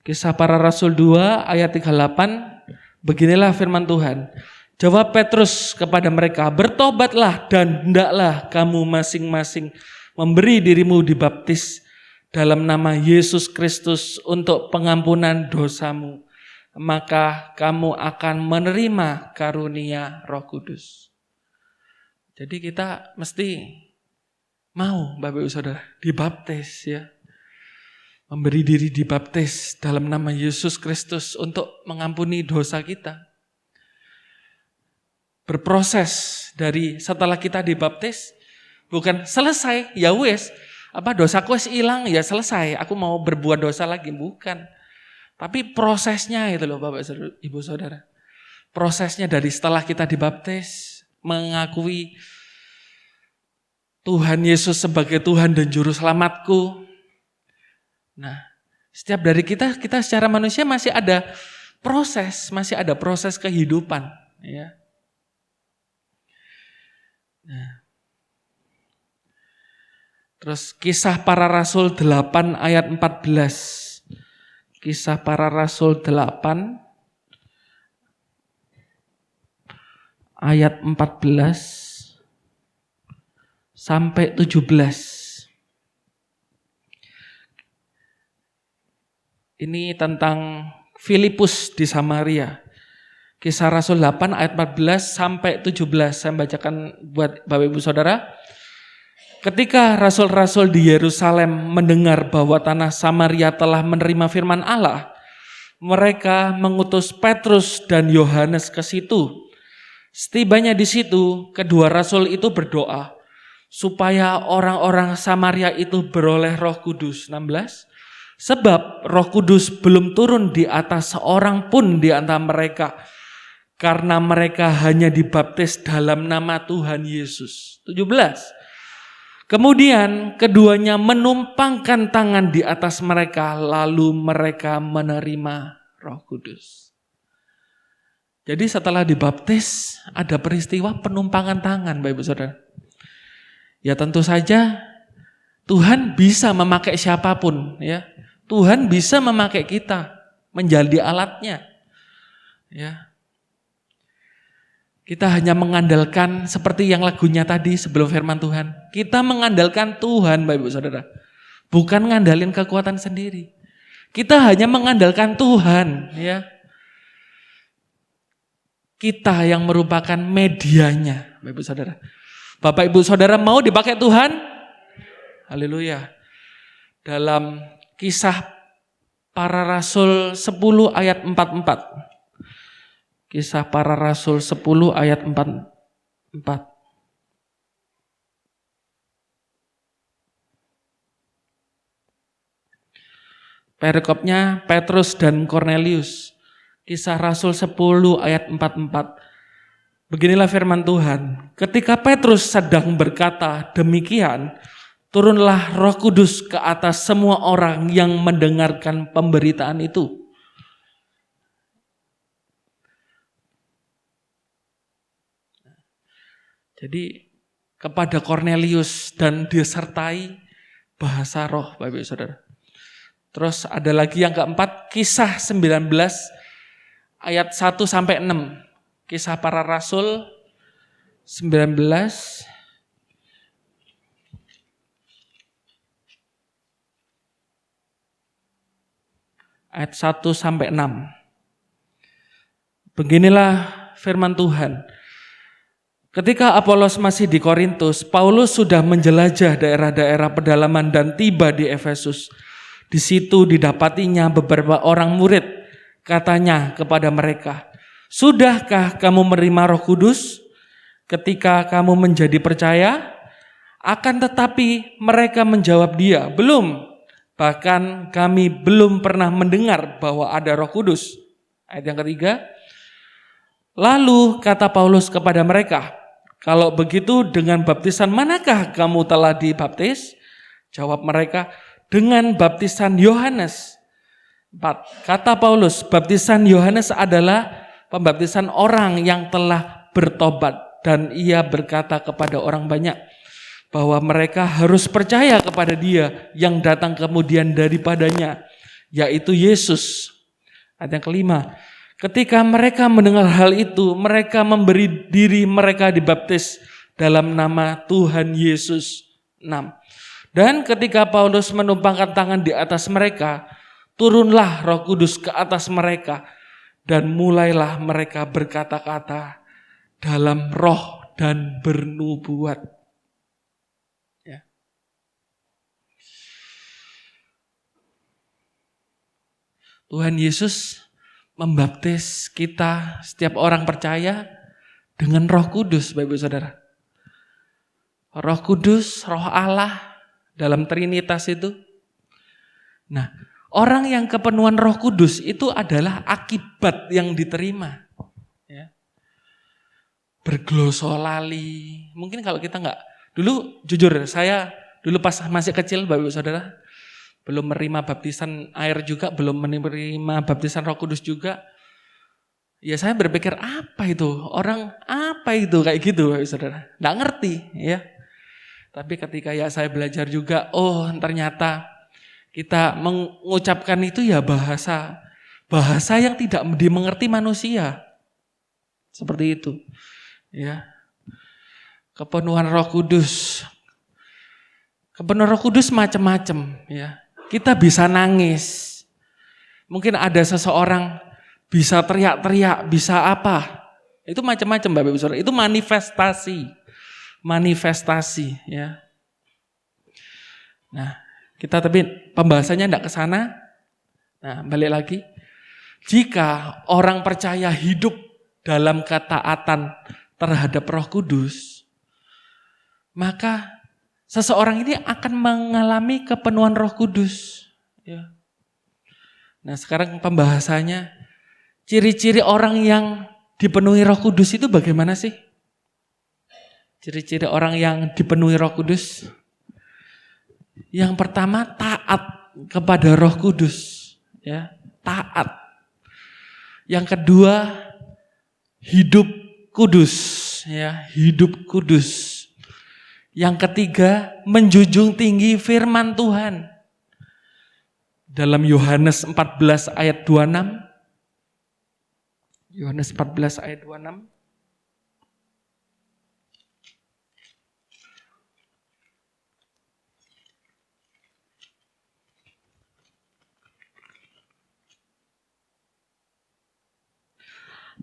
Kisah Para Rasul 2 ayat 38. Beginilah firman Tuhan. Jawab Petrus kepada mereka, bertobatlah dan hendaklah kamu masing-masing memberi dirimu dibaptis dalam nama Yesus Kristus untuk pengampunan dosamu. Maka kamu akan menerima karunia Roh Kudus. Jadi kita mesti mau Bapak Ibu Saudara dibaptis ya. Memberi diri dibaptis dalam nama Yesus Kristus untuk mengampuni dosa kita. Berproses dari setelah kita dibaptis bukan selesai ya wes apa dosaku wes hilang ya selesai aku mau berbuat dosa lagi bukan. Tapi prosesnya itu loh Bapak Ibu Saudara. Prosesnya dari setelah kita dibaptis, mengakui Tuhan Yesus sebagai Tuhan dan Juru Selamatku. Nah, setiap dari kita secara manusia masih ada proses kehidupan. Ya. Nah. Terus Kisah Para Rasul 8 ayat 14. Kisah Para Rasul 8 ayat 14 sampai 17. Ini tentang Filipus di Samaria. Kisah Rasul 8 ayat 14 sampai 17. Saya bacakan buat Bapak Ibu Saudara. Ketika rasul-rasul di Yerusalem mendengar bahwa tanah Samaria telah menerima firman Allah, mereka mengutus Petrus dan Yohanes ke situ. Setibanya di situ, kedua rasul itu berdoa supaya orang-orang Samaria itu beroleh Roh Kudus. 16. Sebab Roh Kudus belum turun di atas seorang pun di antara mereka, karena mereka hanya dibaptis dalam nama Tuhan Yesus. 17. Kemudian keduanya menumpangkan tangan di atas mereka, lalu mereka menerima Roh Kudus. Jadi setelah dibaptis ada peristiwa penumpangan tangan Bapak Ibu Saudara. Ya tentu saja Tuhan bisa memakai siapapun ya. Tuhan bisa memakai kita menjadi alatnya. Ya. Kita hanya mengandalkan seperti yang lagunya tadi sebelum firman Tuhan. Kita mengandalkan Tuhan Bapak Ibu Saudara. Bukan ngandalin kekuatan sendiri. Kita hanya mengandalkan Tuhan ya. Kita yang merupakan medianya, Bapak Ibu Saudara. Bapak Ibu Saudara mau dipakai Tuhan? Haleluya. Dalam Kisah Para Rasul 10 ayat 44. Kisah Para Rasul 10 ayat 44. Perikopnya Petrus dan Kornelius. Kisah Rasul 10 ayat 44. Beginilah firman Tuhan. Ketika Petrus sedang berkata demikian, turunlah Roh Kudus ke atas semua orang yang mendengarkan pemberitaan itu. Jadi kepada Kornelius dan disertai bahasa roh Bapak Ibu Saudara. Terus ada lagi yang keempat, Kisah 19 ayat 1 sampai 6. Kisah Para Rasul 19 ayat 1 sampai 6. Beginilah firman Tuhan. Ketika Apolos masih di Korintus, Paulus sudah menjelajah daerah-daerah pedalaman dan tiba di Efesus. Di situ didapatinya beberapa orang murid. Katanya kepada mereka, "Sudahkah kamu menerima Roh Kudus ketika kamu menjadi percaya?" Akan tetapi mereka menjawab dia, "Belum. Bahkan kami belum pernah mendengar bahwa ada Roh Kudus." Ayat yang ketiga. Lalu kata Paulus kepada mereka, "Kalau begitu dengan baptisan manakah kamu telah dibaptis?" Jawab mereka, "Dengan baptisan Yohanes." 4. Kata Paulus, baptisan Yohanes adalah pembaptisan orang yang telah bertobat, dan ia berkata kepada orang banyak bahwa mereka harus percaya kepada Dia yang datang kemudian daripadanya, yaitu Yesus. Ayat yang kelima. Ketika mereka mendengar hal itu, mereka memberi diri mereka dibaptis dalam nama Tuhan Yesus. 6. Dan ketika Paulus menumpangkan tangan di atas mereka, turunlah Roh Kudus ke atas mereka, dan mulailah mereka berkata-kata dalam roh dan bernubuat. Ya. Tuhan Yesus membaptis kita, setiap orang percaya, dengan Roh Kudus, Bapak Ibu Saudara. Roh Kudus, Roh Allah dalam Trinitas itu. Nah, orang yang kepenuhan Roh Kudus itu adalah akibat yang diterima. Ya. Berglosolali. Mungkin kalau kita enggak, dulu jujur saya dulu pas masih kecil Bapak Ibu Saudara, belum menerima baptisan air juga, belum menerima baptisan Roh Kudus juga. Ya saya berpikir apa itu? Orang apa itu kayak gitu Bapak Ibu Saudara? Enggak ngerti ya. Tapi ketika ya saya belajar juga, oh ternyata kita mengucapkan itu ya bahasa yang tidak dimengerti manusia. Seperti itu. Ya. Kepenuhan Roh Kudus. Kepenuhan Roh Kudus macam-macam ya. Kita bisa nangis. Mungkin ada seseorang bisa teriak-teriak, bisa apa. Itu macam-macam Bapak Ibu Saudara. Itu manifestasi ya. Nah, kita tapi pembahasannya tidak ke sana. Nah, balik lagi. Jika orang percaya hidup dalam ketaatan terhadap Roh Kudus, maka seseorang ini akan mengalami kepenuhan Roh Kudus. Ya. Nah, sekarang pembahasannya, ciri-ciri orang yang dipenuhi Roh Kudus itu bagaimana sih? Ciri-ciri orang yang dipenuhi Roh Kudus. Yang pertama, taat kepada Roh Kudus, ya, taat. Yang kedua, hidup kudus, ya, hidup kudus. Yang ketiga, menjunjung tinggi firman Tuhan. Dalam Yohanes 14 ayat 26. Yohanes 14 ayat 26.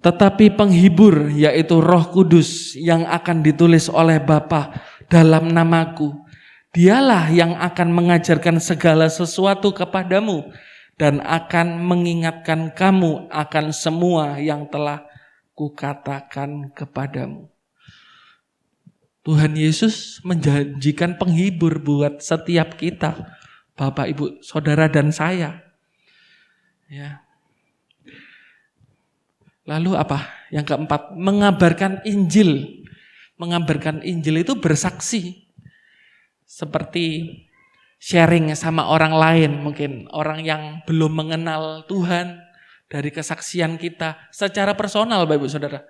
Tetapi penghibur, yaitu Roh Kudus yang akan ditulis oleh Bapa dalam namaku, Dialah yang akan mengajarkan segala sesuatu kepadamu dan akan mengingatkan kamu akan semua yang telah kukatakan kepadamu. Tuhan Yesus menjanjikan penghibur buat setiap kita, Bapak, Ibu, Saudara, dan saya. Ya. Lalu apa? Yang keempat, mengabarkan Injil. Mengabarkan Injil itu bersaksi. Seperti sharing sama orang lain, mungkin orang yang belum mengenal Tuhan, dari kesaksian kita secara personal, Bapak Ibu Saudara.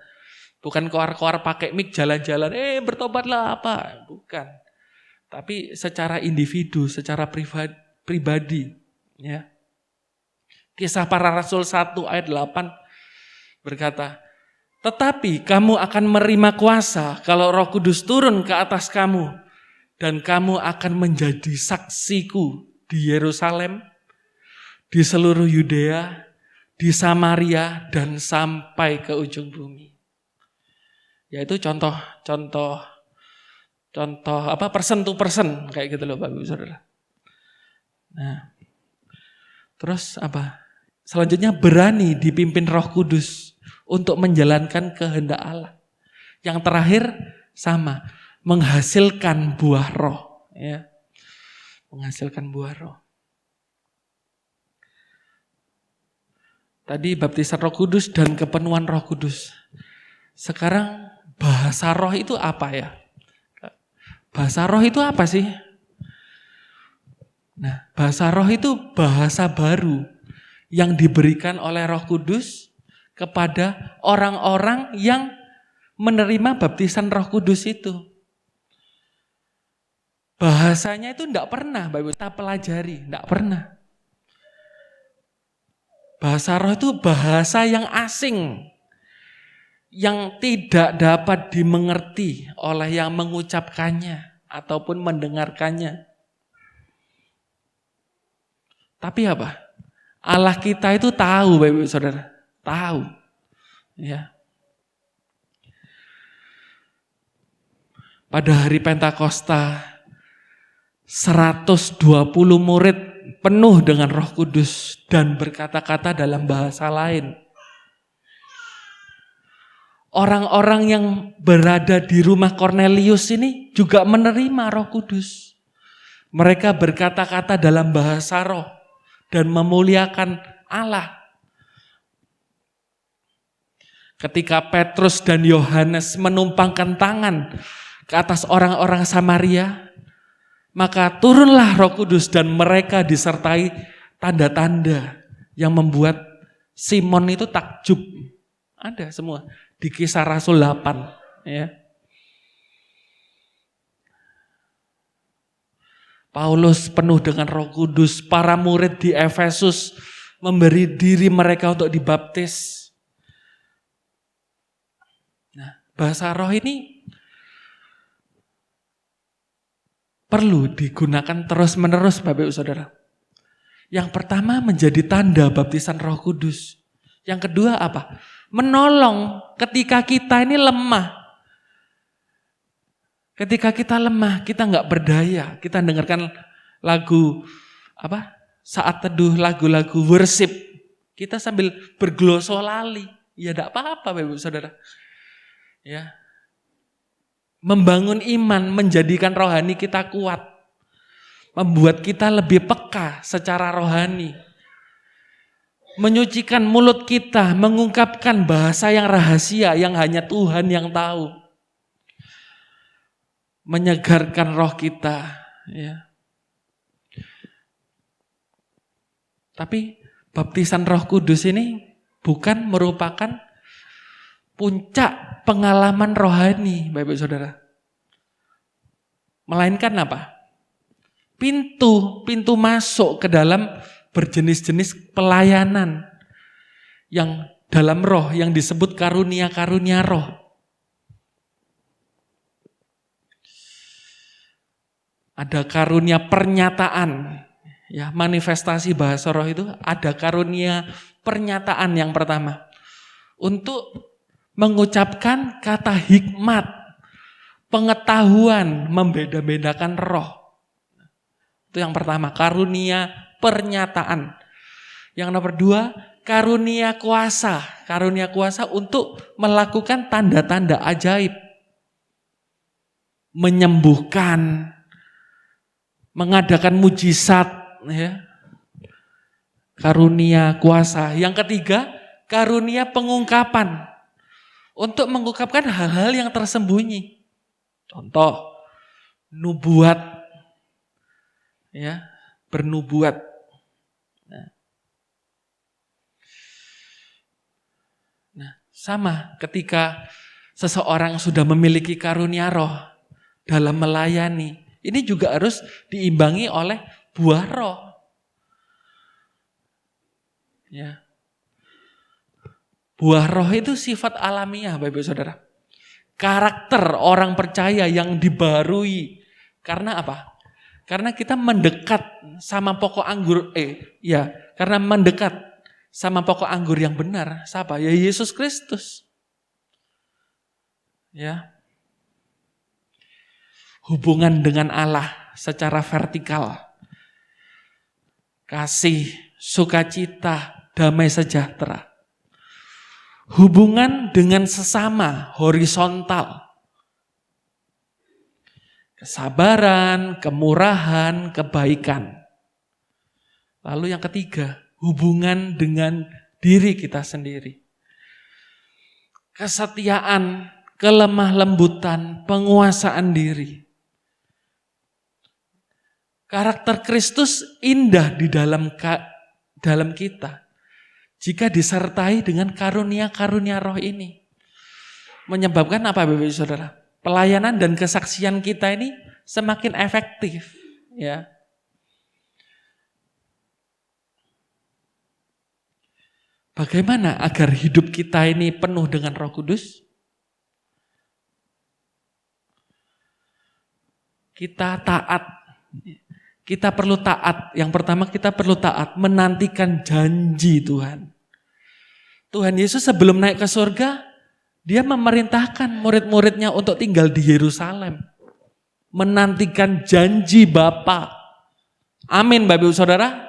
Bukan koar-koar pakai mic jalan-jalan, bertobatlah apa, bukan. Tapi secara individu, secara pribadi, ya. Kisah Para Rasul 1 ayat 8 berkata, tetapi kamu akan menerima kuasa kalau Roh Kudus turun ke atas kamu, dan kamu akan menjadi saksiku di Yerusalem, di seluruh Yudea, di Samaria, dan sampai ke ujung bumi. Yaitu contoh person to person kayak gitu loh, Bapak Ibu Saudara. Nah, terus apa? Selanjutnya berani dipimpin Roh Kudus untuk menjalankan kehendak Allah. Yang terakhir sama, menghasilkan buah roh, ya. Menghasilkan buah roh. Tadi baptisan Roh Kudus dan kepenuhan Roh Kudus. Sekarang bahasa roh itu apa ya? Bahasa roh itu apa sih? Nah, bahasa roh itu bahasa baru yang diberikan oleh Roh Kudus kepada orang-orang yang menerima baptisan Roh Kudus itu. Bahasanya itu enggak pernah, Bapak Ibu, kita pelajari, enggak pernah. Bahasa roh itu bahasa yang asing, yang tidak dapat dimengerti oleh yang mengucapkannya ataupun mendengarkannya. Tapi apa? Allah kita itu tahu, Bapak Ibu Saudara, tahu. Ya. Pada hari Pentakosta 120 murid penuh dengan Roh Kudus dan berkata-kata dalam bahasa lain. Orang-orang yang berada di rumah Kornelius ini juga menerima Roh Kudus. Mereka berkata-kata dalam bahasa roh dan memuliakan Allah. Ketika Petrus dan Yohanes menumpangkan tangan ke atas orang-orang Samaria, maka turunlah Roh Kudus dan mereka disertai tanda-tanda yang membuat Simon itu takjub. Ada semua di Kisah Rasul 8, ya. Paulus penuh dengan Roh Kudus, para murid di Efesus memberi diri mereka untuk dibaptis. Nah, bahasa roh ini perlu digunakan terus-menerus, Bapak Ibu Saudara. Yang pertama menjadi tanda baptisan Roh Kudus. Yang kedua apa? Menolong ketika kita ini lemah. Ketika kita lemah, kita nggak berdaya. Kita dengarkan lagu apa? Saat teduh, lagu-lagu worship. Kita sambil berglosolali. Ya enggak apa-apa, Bapak Ibu Saudara. Ya. Membangun iman, menjadikan rohani kita kuat. Membuat kita lebih peka secara rohani. Menyucikan mulut kita, mengungkapkan bahasa yang rahasia yang hanya Tuhan yang tahu. Menyegarkan roh kita, ya. Tapi baptisan Roh Kudus ini bukan merupakan puncak pengalaman rohani, Bapak Ibu Saudara. Melainkan apa? Pintu masuk ke dalam berjenis-jenis pelayanan yang dalam roh yang disebut karunia-karunia roh. Ada karunia pernyataan, ya, manifestasi bahasa roh itu ada karunia pernyataan yang pertama. Untuk mengucapkan kata hikmat, pengetahuan, membeda-bedakan roh. Itu yang pertama, karunia pernyataan. Yang nomor dua, karunia kuasa. Karunia kuasa untuk melakukan tanda-tanda ajaib. Menyembuhkan, mengadakan mujizat, ya. Karunia kuasa. Yang ketiga, karunia pengungkapan. Untuk mengungkapkan hal-hal yang tersembunyi. Contoh, nubuat, ya, bernubuat. Nah, sama ketika seseorang sudah memiliki karunia roh dalam melayani, ini juga harus diimbangi oleh buah roh. Ya. Buah roh itu sifat alamiah, Bapak Ibu Saudara. Karakter orang percaya yang dibarui. Karena apa? Karena kita mendekat sama pokok anggur, karena mendekat sama pokok anggur yang benar. Siapa? Ya Yesus Kristus. Ya. Hubungan dengan Allah secara vertikal. Kasih, sukacita, damai sejahtera. Hubungan dengan sesama, horizontal. Kesabaran, kemurahan, kebaikan. Lalu yang ketiga, hubungan dengan diri kita sendiri. Kesetiaan, kelemah lembutan, penguasaan diri. Karakter Kristus indah di dalam kita. Jika disertai dengan karunia-karunia roh ini. Menyebabkan apa Bapak Ibu Saudara? Pelayanan dan kesaksian kita ini semakin efektif. Ya. Bagaimana agar hidup kita ini penuh dengan Roh Kudus? Kita taat. Kita perlu taat. Yang pertama kita perlu taat, menantikan janji Tuhan. Tuhan Yesus sebelum naik ke surga, dia memerintahkan murid-muridnya untuk tinggal di Yerusalem. Menantikan janji Bapa. Amin Bapak Ibu Saudara.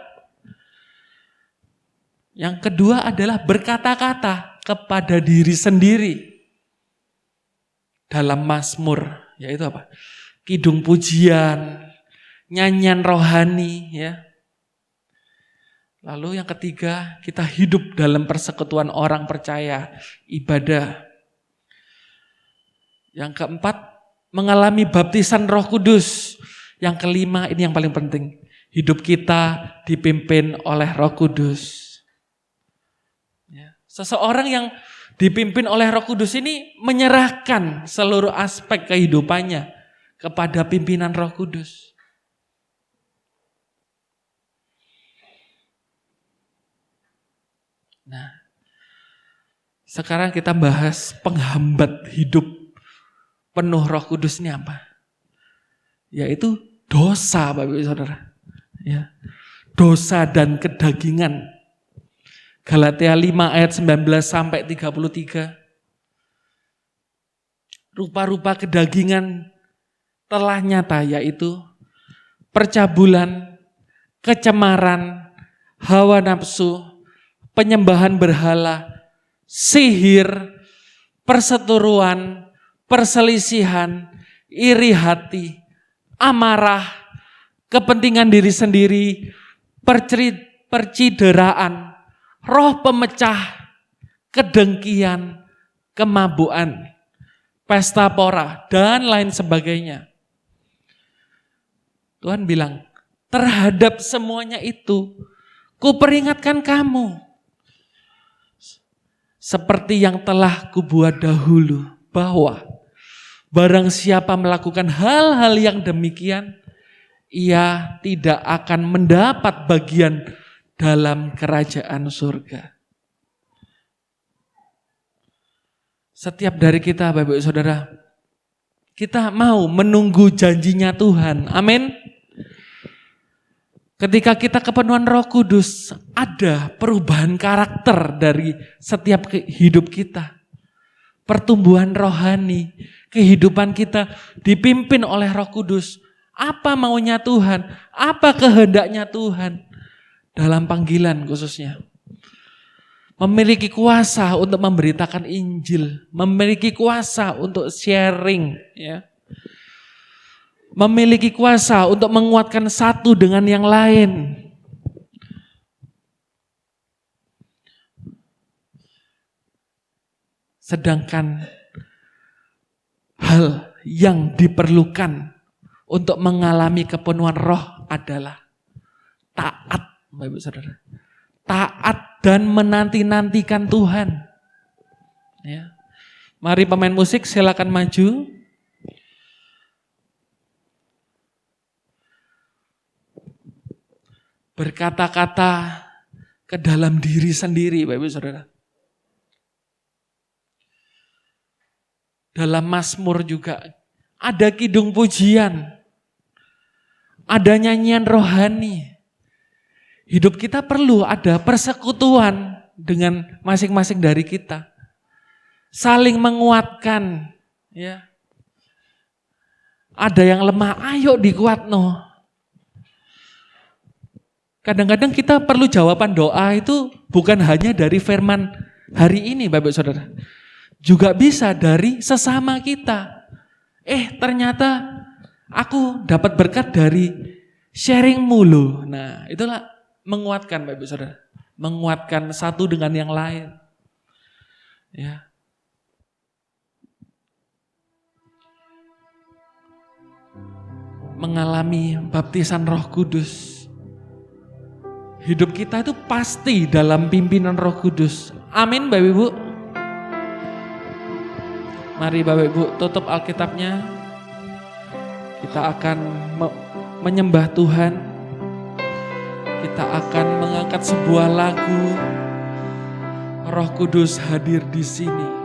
Yang kedua adalah berkata-kata kepada diri sendiri. Dalam Mazmur, yaitu apa? Kidung pujian, nyanyian rohani, ya. Lalu yang ketiga, kita hidup dalam persekutuan orang percaya, ibadah. Yang keempat, mengalami baptisan Roh Kudus. Yang kelima, ini yang paling penting, hidup kita dipimpin oleh Roh Kudus. Ya. Seseorang yang dipimpin oleh Roh Kudus ini menyerahkan seluruh aspek kehidupannya kepada pimpinan Roh Kudus. Nah, sekarang kita bahas penghambat hidup penuh Roh Kudus ini apa? Yaitu dosa, Bapak Ibu Saudara. Ya. Dosa dan kedagingan. Galatia 5 ayat 19 sampai 33. Rupa-rupa kedagingan telah nyata, yaitu percabulan, kecemaran, hawa nafsu, penyembahan berhala, sihir, perseteruan, perselisihan, iri hati, amarah, kepentingan diri sendiri, percideraan, roh pemecah, kedengkian, kemabuan, pesta pora, dan lain sebagainya. Tuhan bilang, terhadap semuanya itu, kuperingatkan kamu. seperti yang telah kubuat dahulu, bahwa barang siapa melakukan hal-hal yang demikian, ia tidak akan mendapat bagian dalam kerajaan surga. Setiap dari kita, Bapak Ibu Saudara, kita mau menunggu janjinya Tuhan. Amin. Ketika kita kepenuhan Roh Kudus, ada perubahan karakter dari setiap hidup kita. Pertumbuhan rohani, kehidupan kita dipimpin oleh Roh Kudus. Apa maunya Tuhan? Apa kehendaknya Tuhan? Dalam panggilan khususnya. Memiliki kuasa untuk memberitakan Injil. Memiliki kuasa untuk sharing. Ya. Memiliki kuasa untuk menguatkan satu dengan yang lain. Sedangkan hal yang diperlukan untuk mengalami kepenuhan roh adalah taat, Bapak Ibu Saudara. Taat dan menanti-nantikan Tuhan. Ya. Mari pemain musik silakan maju. Berkata-kata ke dalam diri sendiri, Bapak Ibu Saudara. Dalam Mazmur juga ada kidung pujian, ada nyanyian rohani. Hidup kita perlu ada persekutuan dengan masing-masing dari kita. Saling menguatkan, ya. Ada yang lemah, ayo dikuatno. Kadang-kadang kita perlu jawaban doa itu bukan hanya dari firman hari ini, Bapak Saudara. Juga bisa dari sesama kita. Ternyata aku dapat berkat dari sharing mulu. Nah, itulah menguatkan, Bapak Saudara. Menguatkan satu dengan yang lain. Ya. Mengalami baptisan Roh Kudus. Hidup kita itu pasti dalam pimpinan Roh Kudus. Amin, Bapak Ibu. Mari Bapak Ibu tutup Alkitabnya. Kita akan menyembah Tuhan. Kita akan mengangkat sebuah lagu. Roh Kudus hadir di sini.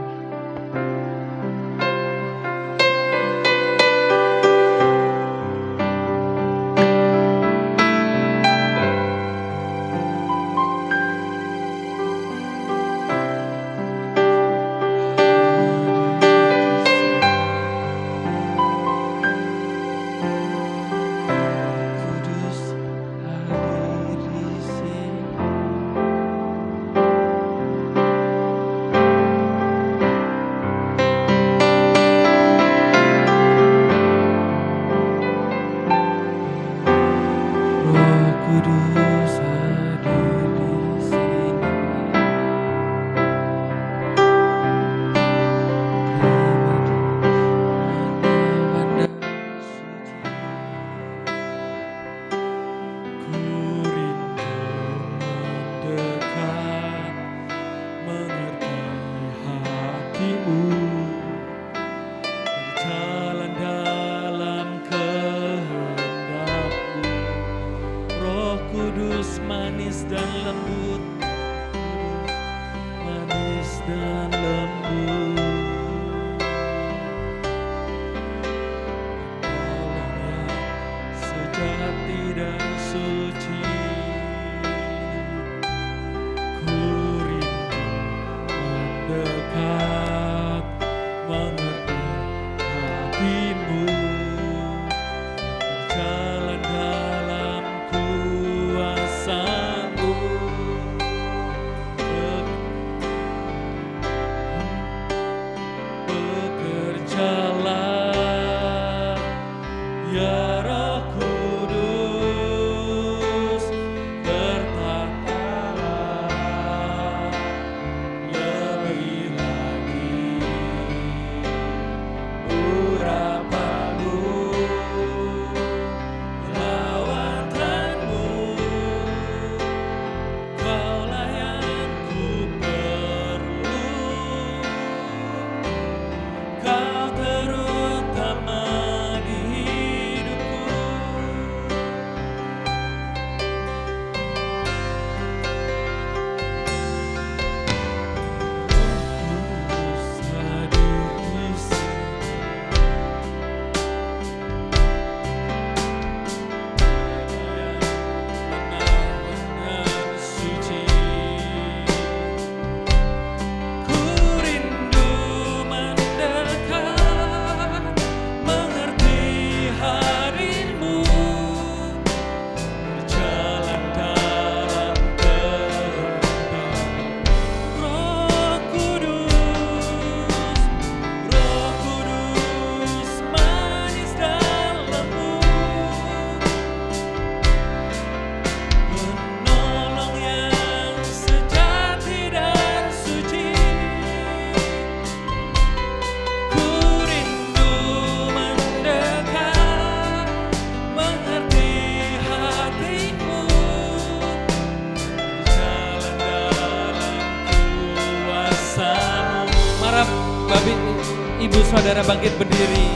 Saudara bangkit berdiri.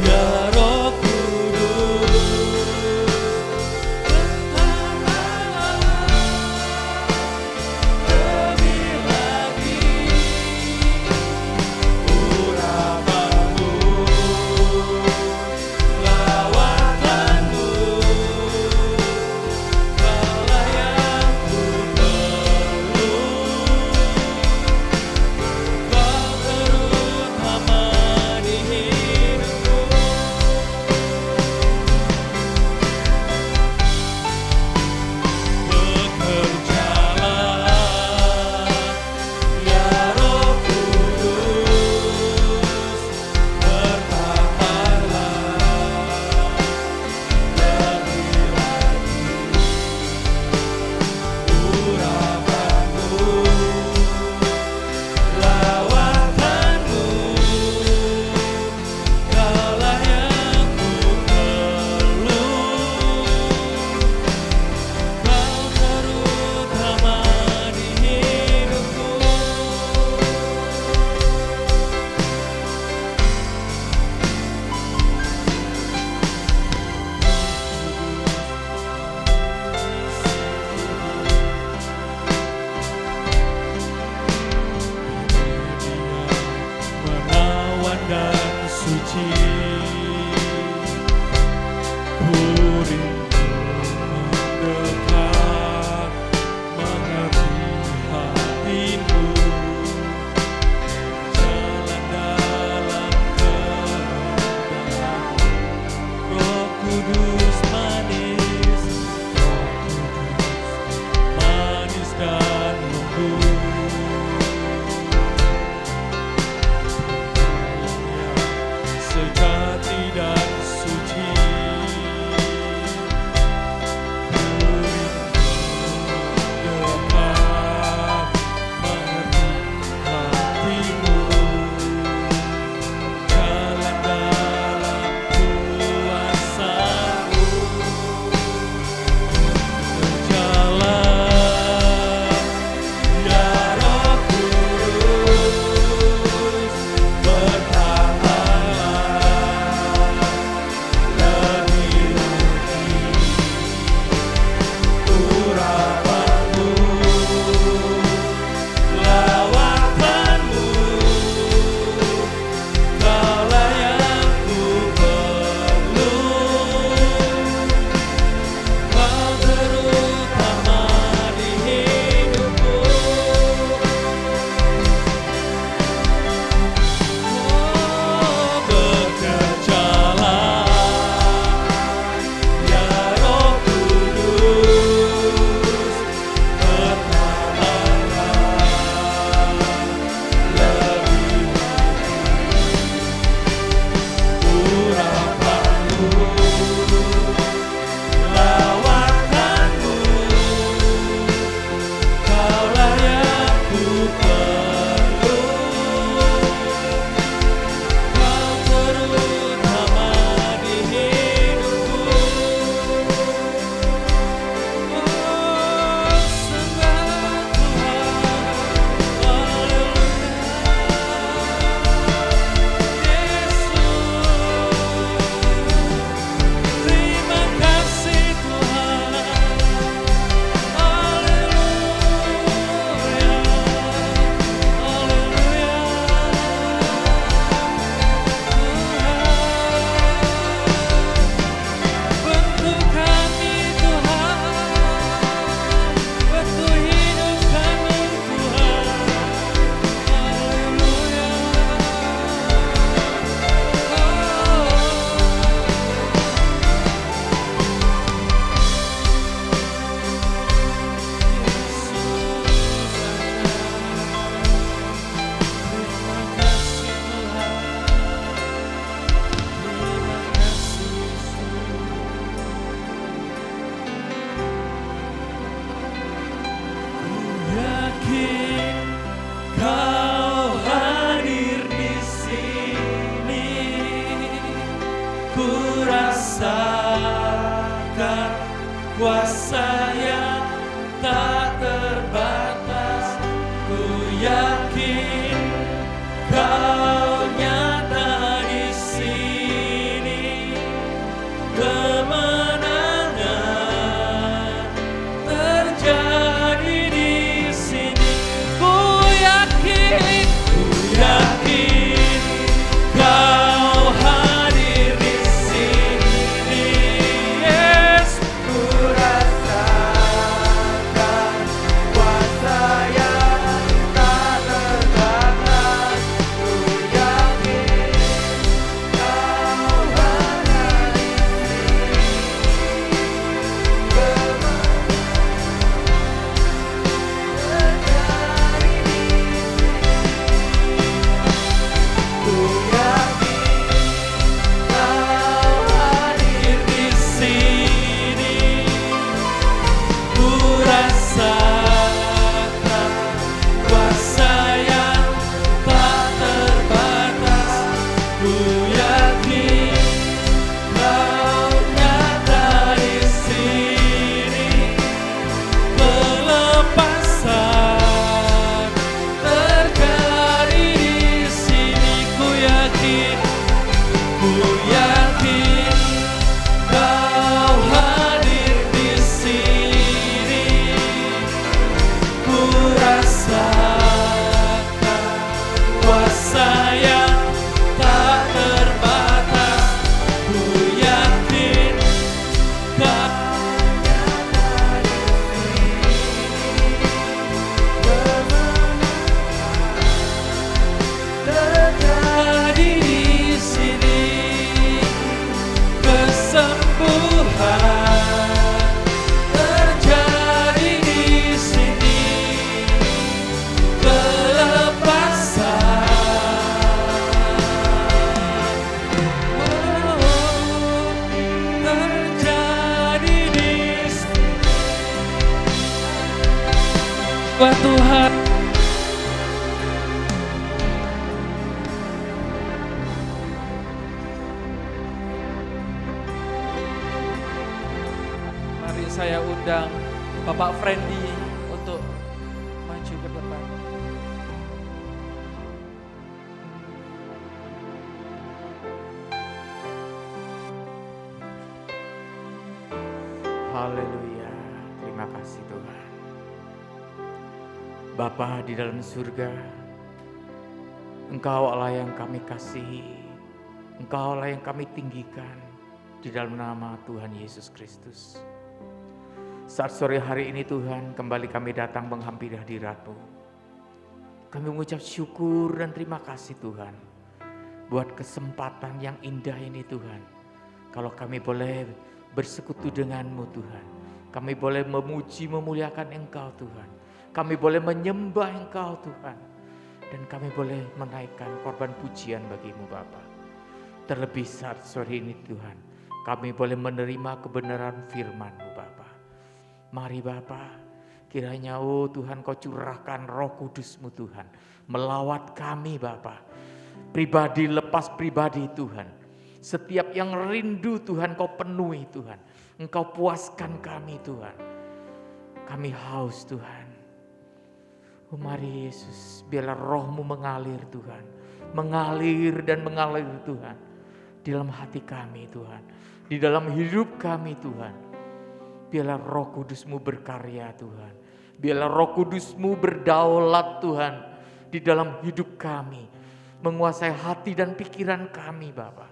Ya Roh Kudus, lebih lagi urapanmu, lawatanmu, kaulah yang ku perlu. Kau turut hamba Wah Tuhan. Mari saya undang Bapak Frendy untuk maju ke depan.
Haleluya, terima kasih Tuhan. Bapa di dalam surga, Engkau Allah yang kami kasihi, Engkau Allah yang kami tinggikan di dalam nama Tuhan Yesus Kristus. Saat sore hari ini Tuhan, kembali kami datang menghampiri hadirat-Mu. Kami mengucap syukur dan terima kasih Tuhan, buat kesempatan yang indah ini Tuhan. Kalau kami boleh bersekutu dengan-Mu Tuhan, kami boleh memuji memuliakan Engkau Tuhan. Kami boleh menyembah Engkau Tuhan. Dan kami boleh menaikkan korban pujian bagi-Mu Bapa. Terlebih saat sore ini Tuhan, kami boleh menerima kebenaran firman-Mu Bapa. Mari Bapa, kiranya Tuhan Kau curahkan Roh Kudus-Mu Tuhan. Melawat kami Bapa. Pribadi lepas pribadi Tuhan. Setiap yang rindu Tuhan Kau penuhi Tuhan. Engkau puaskan kami Tuhan. Kami haus Tuhan. Mari Yesus, biarlah Roh-Mu mengalir Tuhan. Mengalir dan mengalir Tuhan. Di dalam hati kami Tuhan. Di dalam hidup kami Tuhan. Biarlah Roh Kudus-Mu berkarya Tuhan. Biarlah Roh Kudus-Mu berdaulat Tuhan. Di dalam hidup kami. Menguasai hati dan pikiran kami Bapa.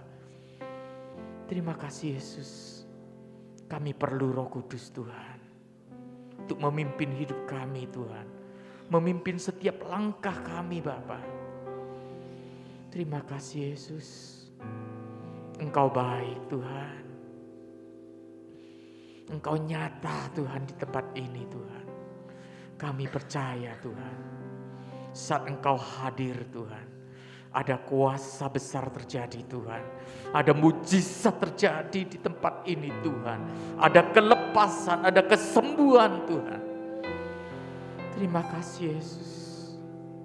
Terima kasih Yesus. Kami perlu Roh Kudus Tuhan. Untuk memimpin hidup kami Tuhan. Memimpin setiap langkah kami Bapa. Terima kasih Yesus. Engkau baik Tuhan. Engkau nyata Tuhan di tempat ini Tuhan. Kami percaya Tuhan. Saat Engkau hadir Tuhan. Ada kuasa besar terjadi Tuhan. Ada mujizat terjadi di tempat ini Tuhan. Ada kelepasan, ada kesembuhan Tuhan. Terima kasih Yesus.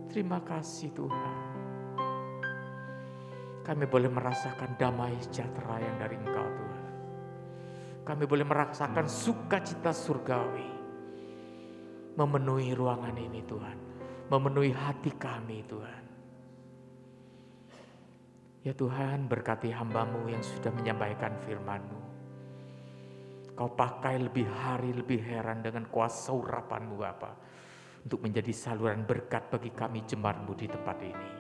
Terima kasih Tuhan. Kami boleh merasakan damai sejahtera yang dari Engkau Tuhan. Kami boleh merasakan sukacita surgawi. Memenuhi ruangan ini Tuhan. Memenuhi hati kami Tuhan. Ya Tuhan, berkati hamba-Mu yang sudah menyampaikan firman-Mu. Kau pakai lebih hari, lebih heran dengan kuasa urapan-Mu Bapa. Untuk menjadi saluran berkat bagi kami jemaat-Mu di tempat ini.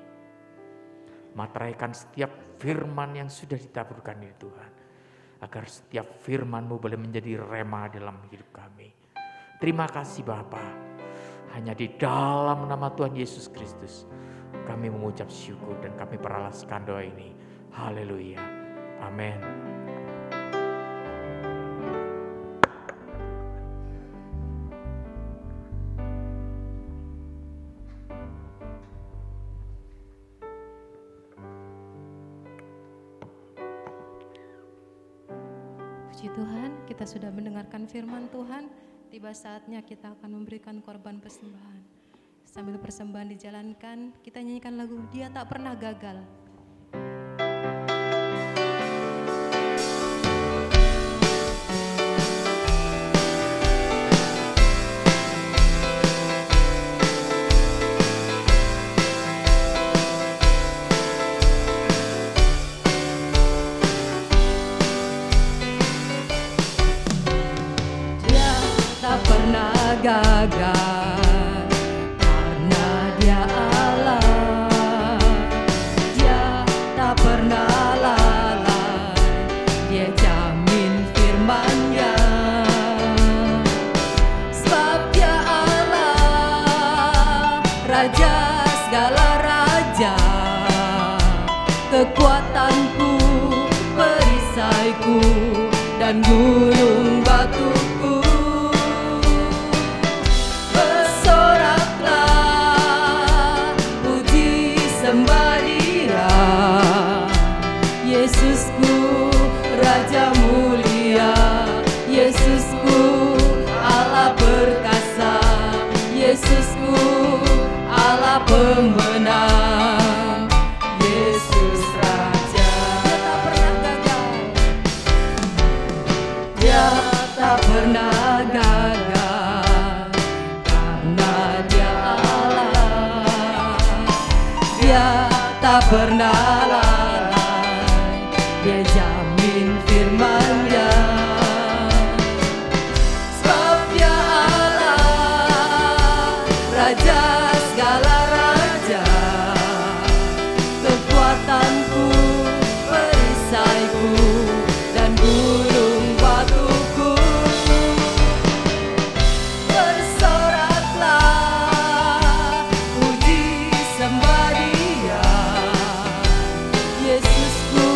Materaikan setiap firman yang sudah ditaburkan ini Tuhan. Agar setiap firman-Mu boleh menjadi rema dalam hidup kami. Terima kasih Bapa. Hanya di dalam nama Tuhan Yesus Kristus. Kami mengucap syukur dan kami peralaskan doa ini. Haleluya. Amin.
Puji Tuhan, kita sudah mendengarkan firman Tuhan. Tiba saatnya kita akan memberikan korban persembahan. Sambil persembahan dijalankan, kita nyanyikan lagu Dia Tak Pernah Gagal. Dia tak pernah gagal. Kekuatanku, perisaiku, dan gunung batuku. Bersoraklah, puji sembah Dia, Yesusku, Raja mulia, Yesusku, Allah perkasa, Yesusku. tak pernah gagal, karena Dia Allah. Dia tak pernah lalai, Dia jamin firman-Nya. Sebab Dia Allah, Raja segala raja, kekuatanku, perisaiku, dan gunung batuku. Bersoraklah, puji sembah Dia, Yesusku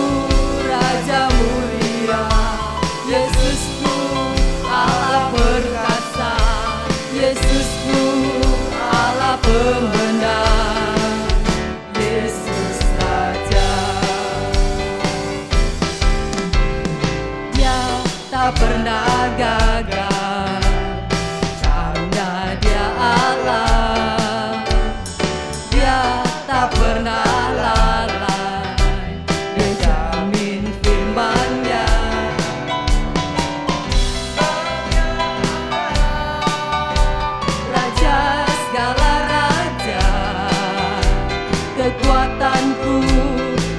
Raja mulia, Yesusku Allah perkasa, Yesusku Allah pembenar, Yesus Raja. Dia tak pernah gagal, karena Dia Allah. Dia tak pernah lalai, Dia jamin firman-Nya. Raja segala raja, kekuatanku,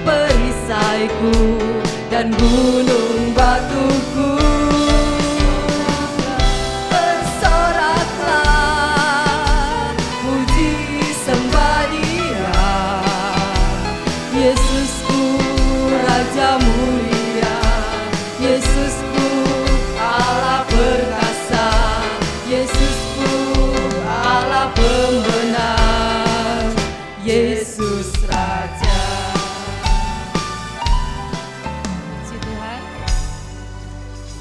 perisaiku, dan gunung batuku. Bersoraklah, puji sembah Dia, Yesusku Raja mulia, Yesusku Allah perkasa, Yesusku Allah pembenar, Yesus Raja. Puji Tuhan.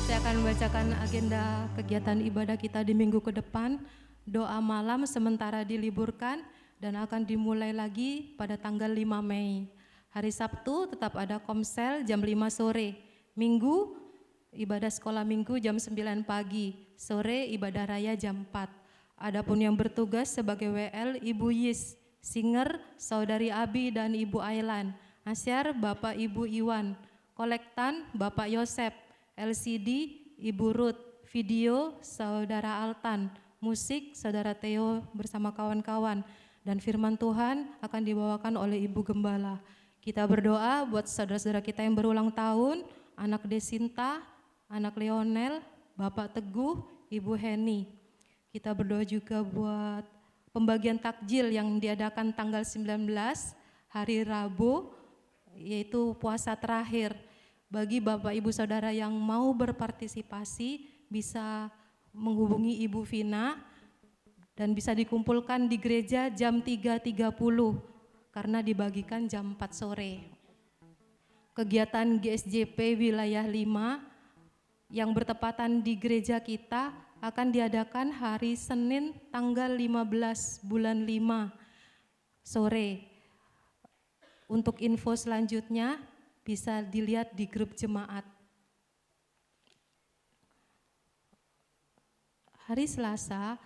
Saya akan membacakan agenda kegiatan ibadah kita di minggu ke depan. Doa malam sementara diliburkan dan akan dimulai lagi pada tanggal 5 Mei. Hari Sabtu tetap ada komsel jam 5 sore. Minggu ibadah sekolah minggu jam 9 pagi. Sore ibadah raya jam 4. Adapun yang bertugas sebagai WL Ibu Yis, Singer Saudari Abi dan Ibu Ailan, Asyar Bapak Ibu Iwan, Kolektan Bapak Yosep, LCD Ibu Ruth, video Saudara Altan, musik Saudara Theo bersama kawan-kawan, dan firman Tuhan akan dibawakan oleh Ibu Gembala. Kita berdoa buat saudara-saudara kita yang berulang tahun, anak Desinta, anak Leonel, Bapak Teguh, Ibu Heni. Kita berdoa juga buat pembagian takjil yang diadakan tanggal 19 hari Rabu, yaitu puasa terakhir. Bagi Bapak Ibu Saudara yang mau berpartisipasi bisa menghubungi Ibu Vina dan bisa dikumpulkan di gereja jam 3.30 karena dibagikan jam 4 sore. Kegiatan GSJP wilayah 5 yang bertepatan di gereja kita akan diadakan hari Senin tanggal 15 bulan 5 sore. Untuk info selanjutnya bisa dilihat di grup jemaat. Hari Selasa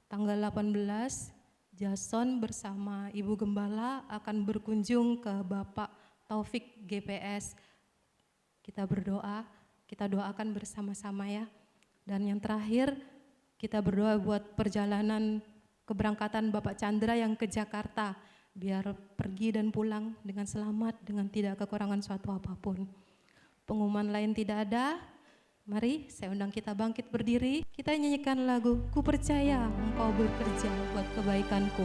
tanggal 18, Jason bersama Ibu Gembala akan berkunjung ke Bapak Taufik GPS. Kita berdoa, kita doakan bersama-sama ya. Dan yang terakhir, kita berdoa buat perjalanan keberangkatan Bapak Chandra yang ke Jakarta, biar pergi dan pulang dengan selamat, dengan tidak kekurangan suatu apapun. Pengumuman lain tidak ada. Mari saya undang kita bangkit berdiri. Kita nyanyikan lagu Ku Percaya Engkau Bekerja Buat Kebaikanku.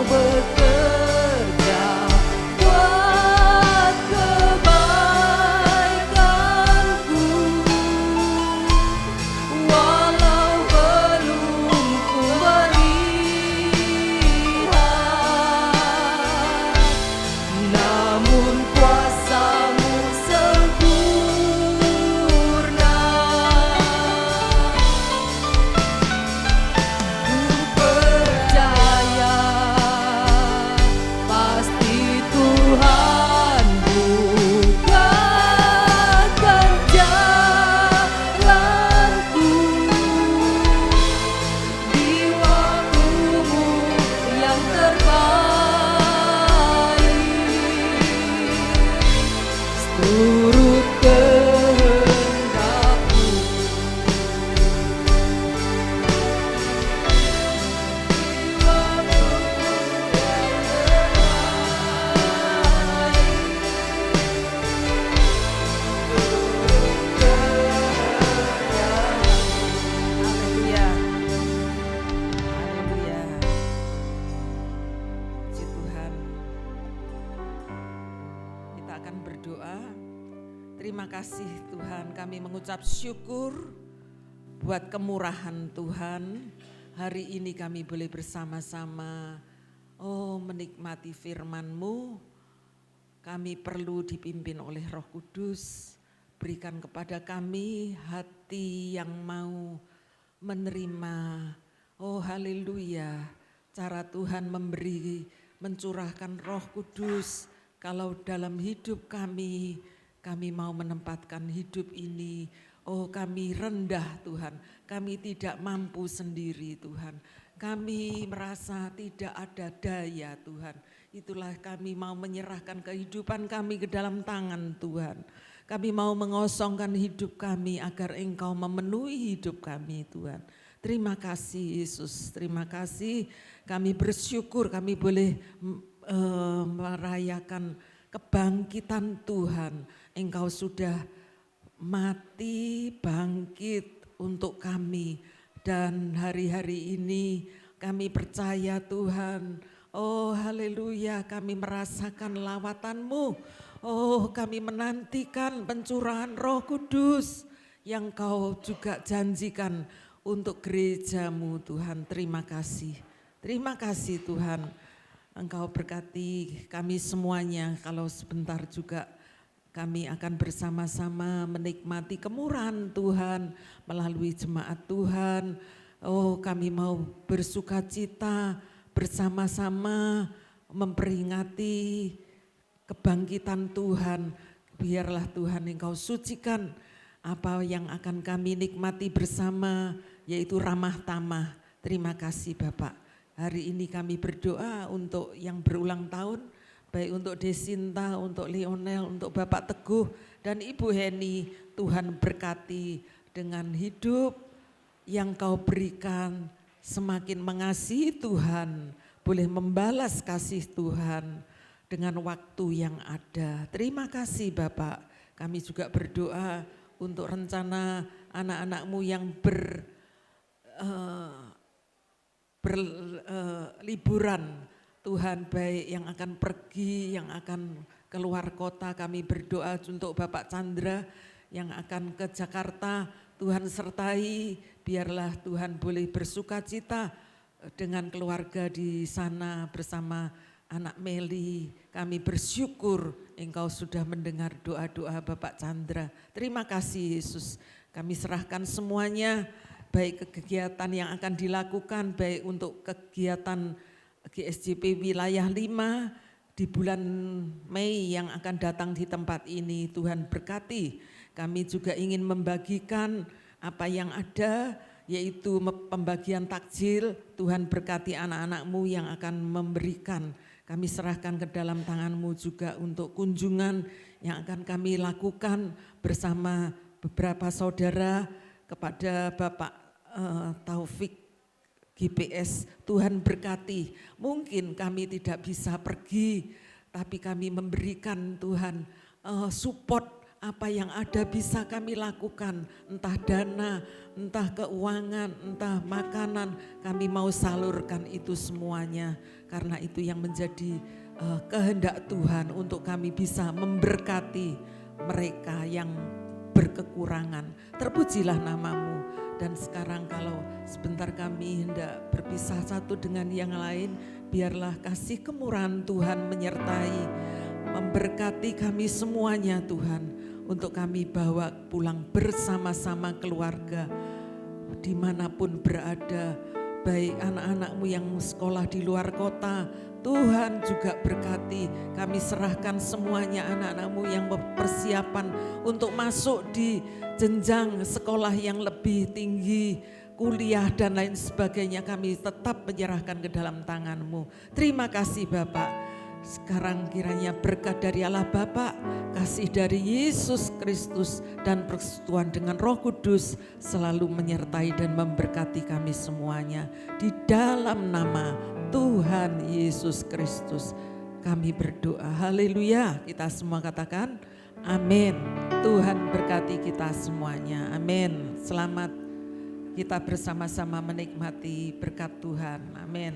Bekerja buat kebaikan.
kita akan berdoa. Terima kasih Tuhan, kami mengucap syukur buat kemurahan Tuhan. Hari ini kami boleh bersama-sama menikmati firman-Mu. Kami perlu dipimpin oleh Roh Kudus. Berikan kepada kami hati yang mau menerima. Oh haleluya, cara Tuhan mencurahkan Roh Kudus. Kalau dalam hidup kami mau menempatkan hidup ini. Oh kami rendah Tuhan, kami tidak mampu sendiri Tuhan. Kami merasa tidak ada daya Tuhan. Itulah kami mau menyerahkan kehidupan kami ke dalam tangan Tuhan. Kami mau mengosongkan hidup kami agar Engkau memenuhi hidup kami Tuhan. Terima kasih Yesus, terima kasih. Kami bersyukur kami boleh merayakan kebangkitan Tuhan. Engkau sudah mati, bangkit untuk kami. Dan hari-hari ini kami percaya Tuhan, oh haleluya, kami merasakan lawatan-Mu. Oh kami menantikan pencurahan Roh Kudus yang Kau juga janjikan untuk gereja-Mu Tuhan. Terima kasih Tuhan. Engkau berkati kami semuanya, kalau sebentar juga kami akan bersama-sama menikmati kemurahan Tuhan melalui jemaat Tuhan. Oh kami mau bersukacita bersama-sama memperingati kebangkitan Tuhan. Biarlah Tuhan Engkau sucikan apa yang akan kami nikmati bersama, yaitu ramah tamah. Terima kasih Bapak. Hari ini kami berdoa untuk yang berulang tahun, baik untuk Desinta, untuk Lionel, untuk Bapak Teguh dan Ibu Heni. Tuhan berkati dengan hidup yang Kau berikan, semakin mengasihi Tuhan, boleh membalas kasih Tuhan dengan waktu yang ada. Terima kasih Bapak. Kami juga berdoa untuk rencana anak-anak-Mu yang berliburan. Tuhan, baik yang akan pergi, yang akan keluar kota, kami berdoa untuk Bapak Chandra yang akan ke Jakarta. Tuhan sertai, biarlah Tuhan boleh bersukacita dengan keluarga di sana bersama anak Meli. Kami bersyukur Engkau sudah mendengar doa-doa Bapak Chandra. Terima kasih Yesus, kami serahkan semuanya, baik kegiatan yang akan dilakukan, baik untuk kegiatan GSJP wilayah 5 di bulan Mei yang akan datang di tempat ini. Tuhan berkati. Kami juga ingin membagikan apa yang ada, yaitu pembagian takjil. Tuhan berkati anak-anak-Mu yang akan memberikan. Kami serahkan ke dalam tangan-Mu juga untuk kunjungan yang akan kami lakukan bersama beberapa saudara kepada Bapak Taufik GPS. Tuhan berkati. Mungkin kami tidak bisa pergi, tapi kami memberikan Tuhan support apa yang ada bisa kami lakukan. Entah dana, entah keuangan, entah makanan. Kami mau salurkan itu semuanya. Karena itu yang menjadi kehendak Tuhan untuk kami bisa memberkati mereka yang berkekurangan. Terpujilah nama-Mu. Dan sekarang kalau sebentar kami hendak berpisah satu dengan yang lain, biarlah kasih kemurahan Tuhan menyertai, memberkati kami semuanya Tuhan, untuk kami bawa pulang bersama-sama keluarga dimanapun berada, baik anak-anak-Mu yang sekolah di luar kota. Tuhan juga berkati, kami serahkan semuanya anak-anak-Mu yang persiapan untuk masuk di jenjang sekolah yang lebih tinggi, kuliah dan lain sebagainya. Kami tetap menyerahkan ke dalam tangan-Mu. Terima kasih Bapak. Sekarang kiranya berkat dari Allah Bapa, kasih dari Yesus Kristus dan persekutuan dengan Roh Kudus selalu menyertai dan memberkati kami semuanya. Di dalam nama Tuhan Yesus Kristus kami berdoa. Haleluya. Kita semua katakan amin. Tuhan berkati kita semuanya. Amin. Selamat kita bersama-sama menikmati berkat Tuhan. Amin.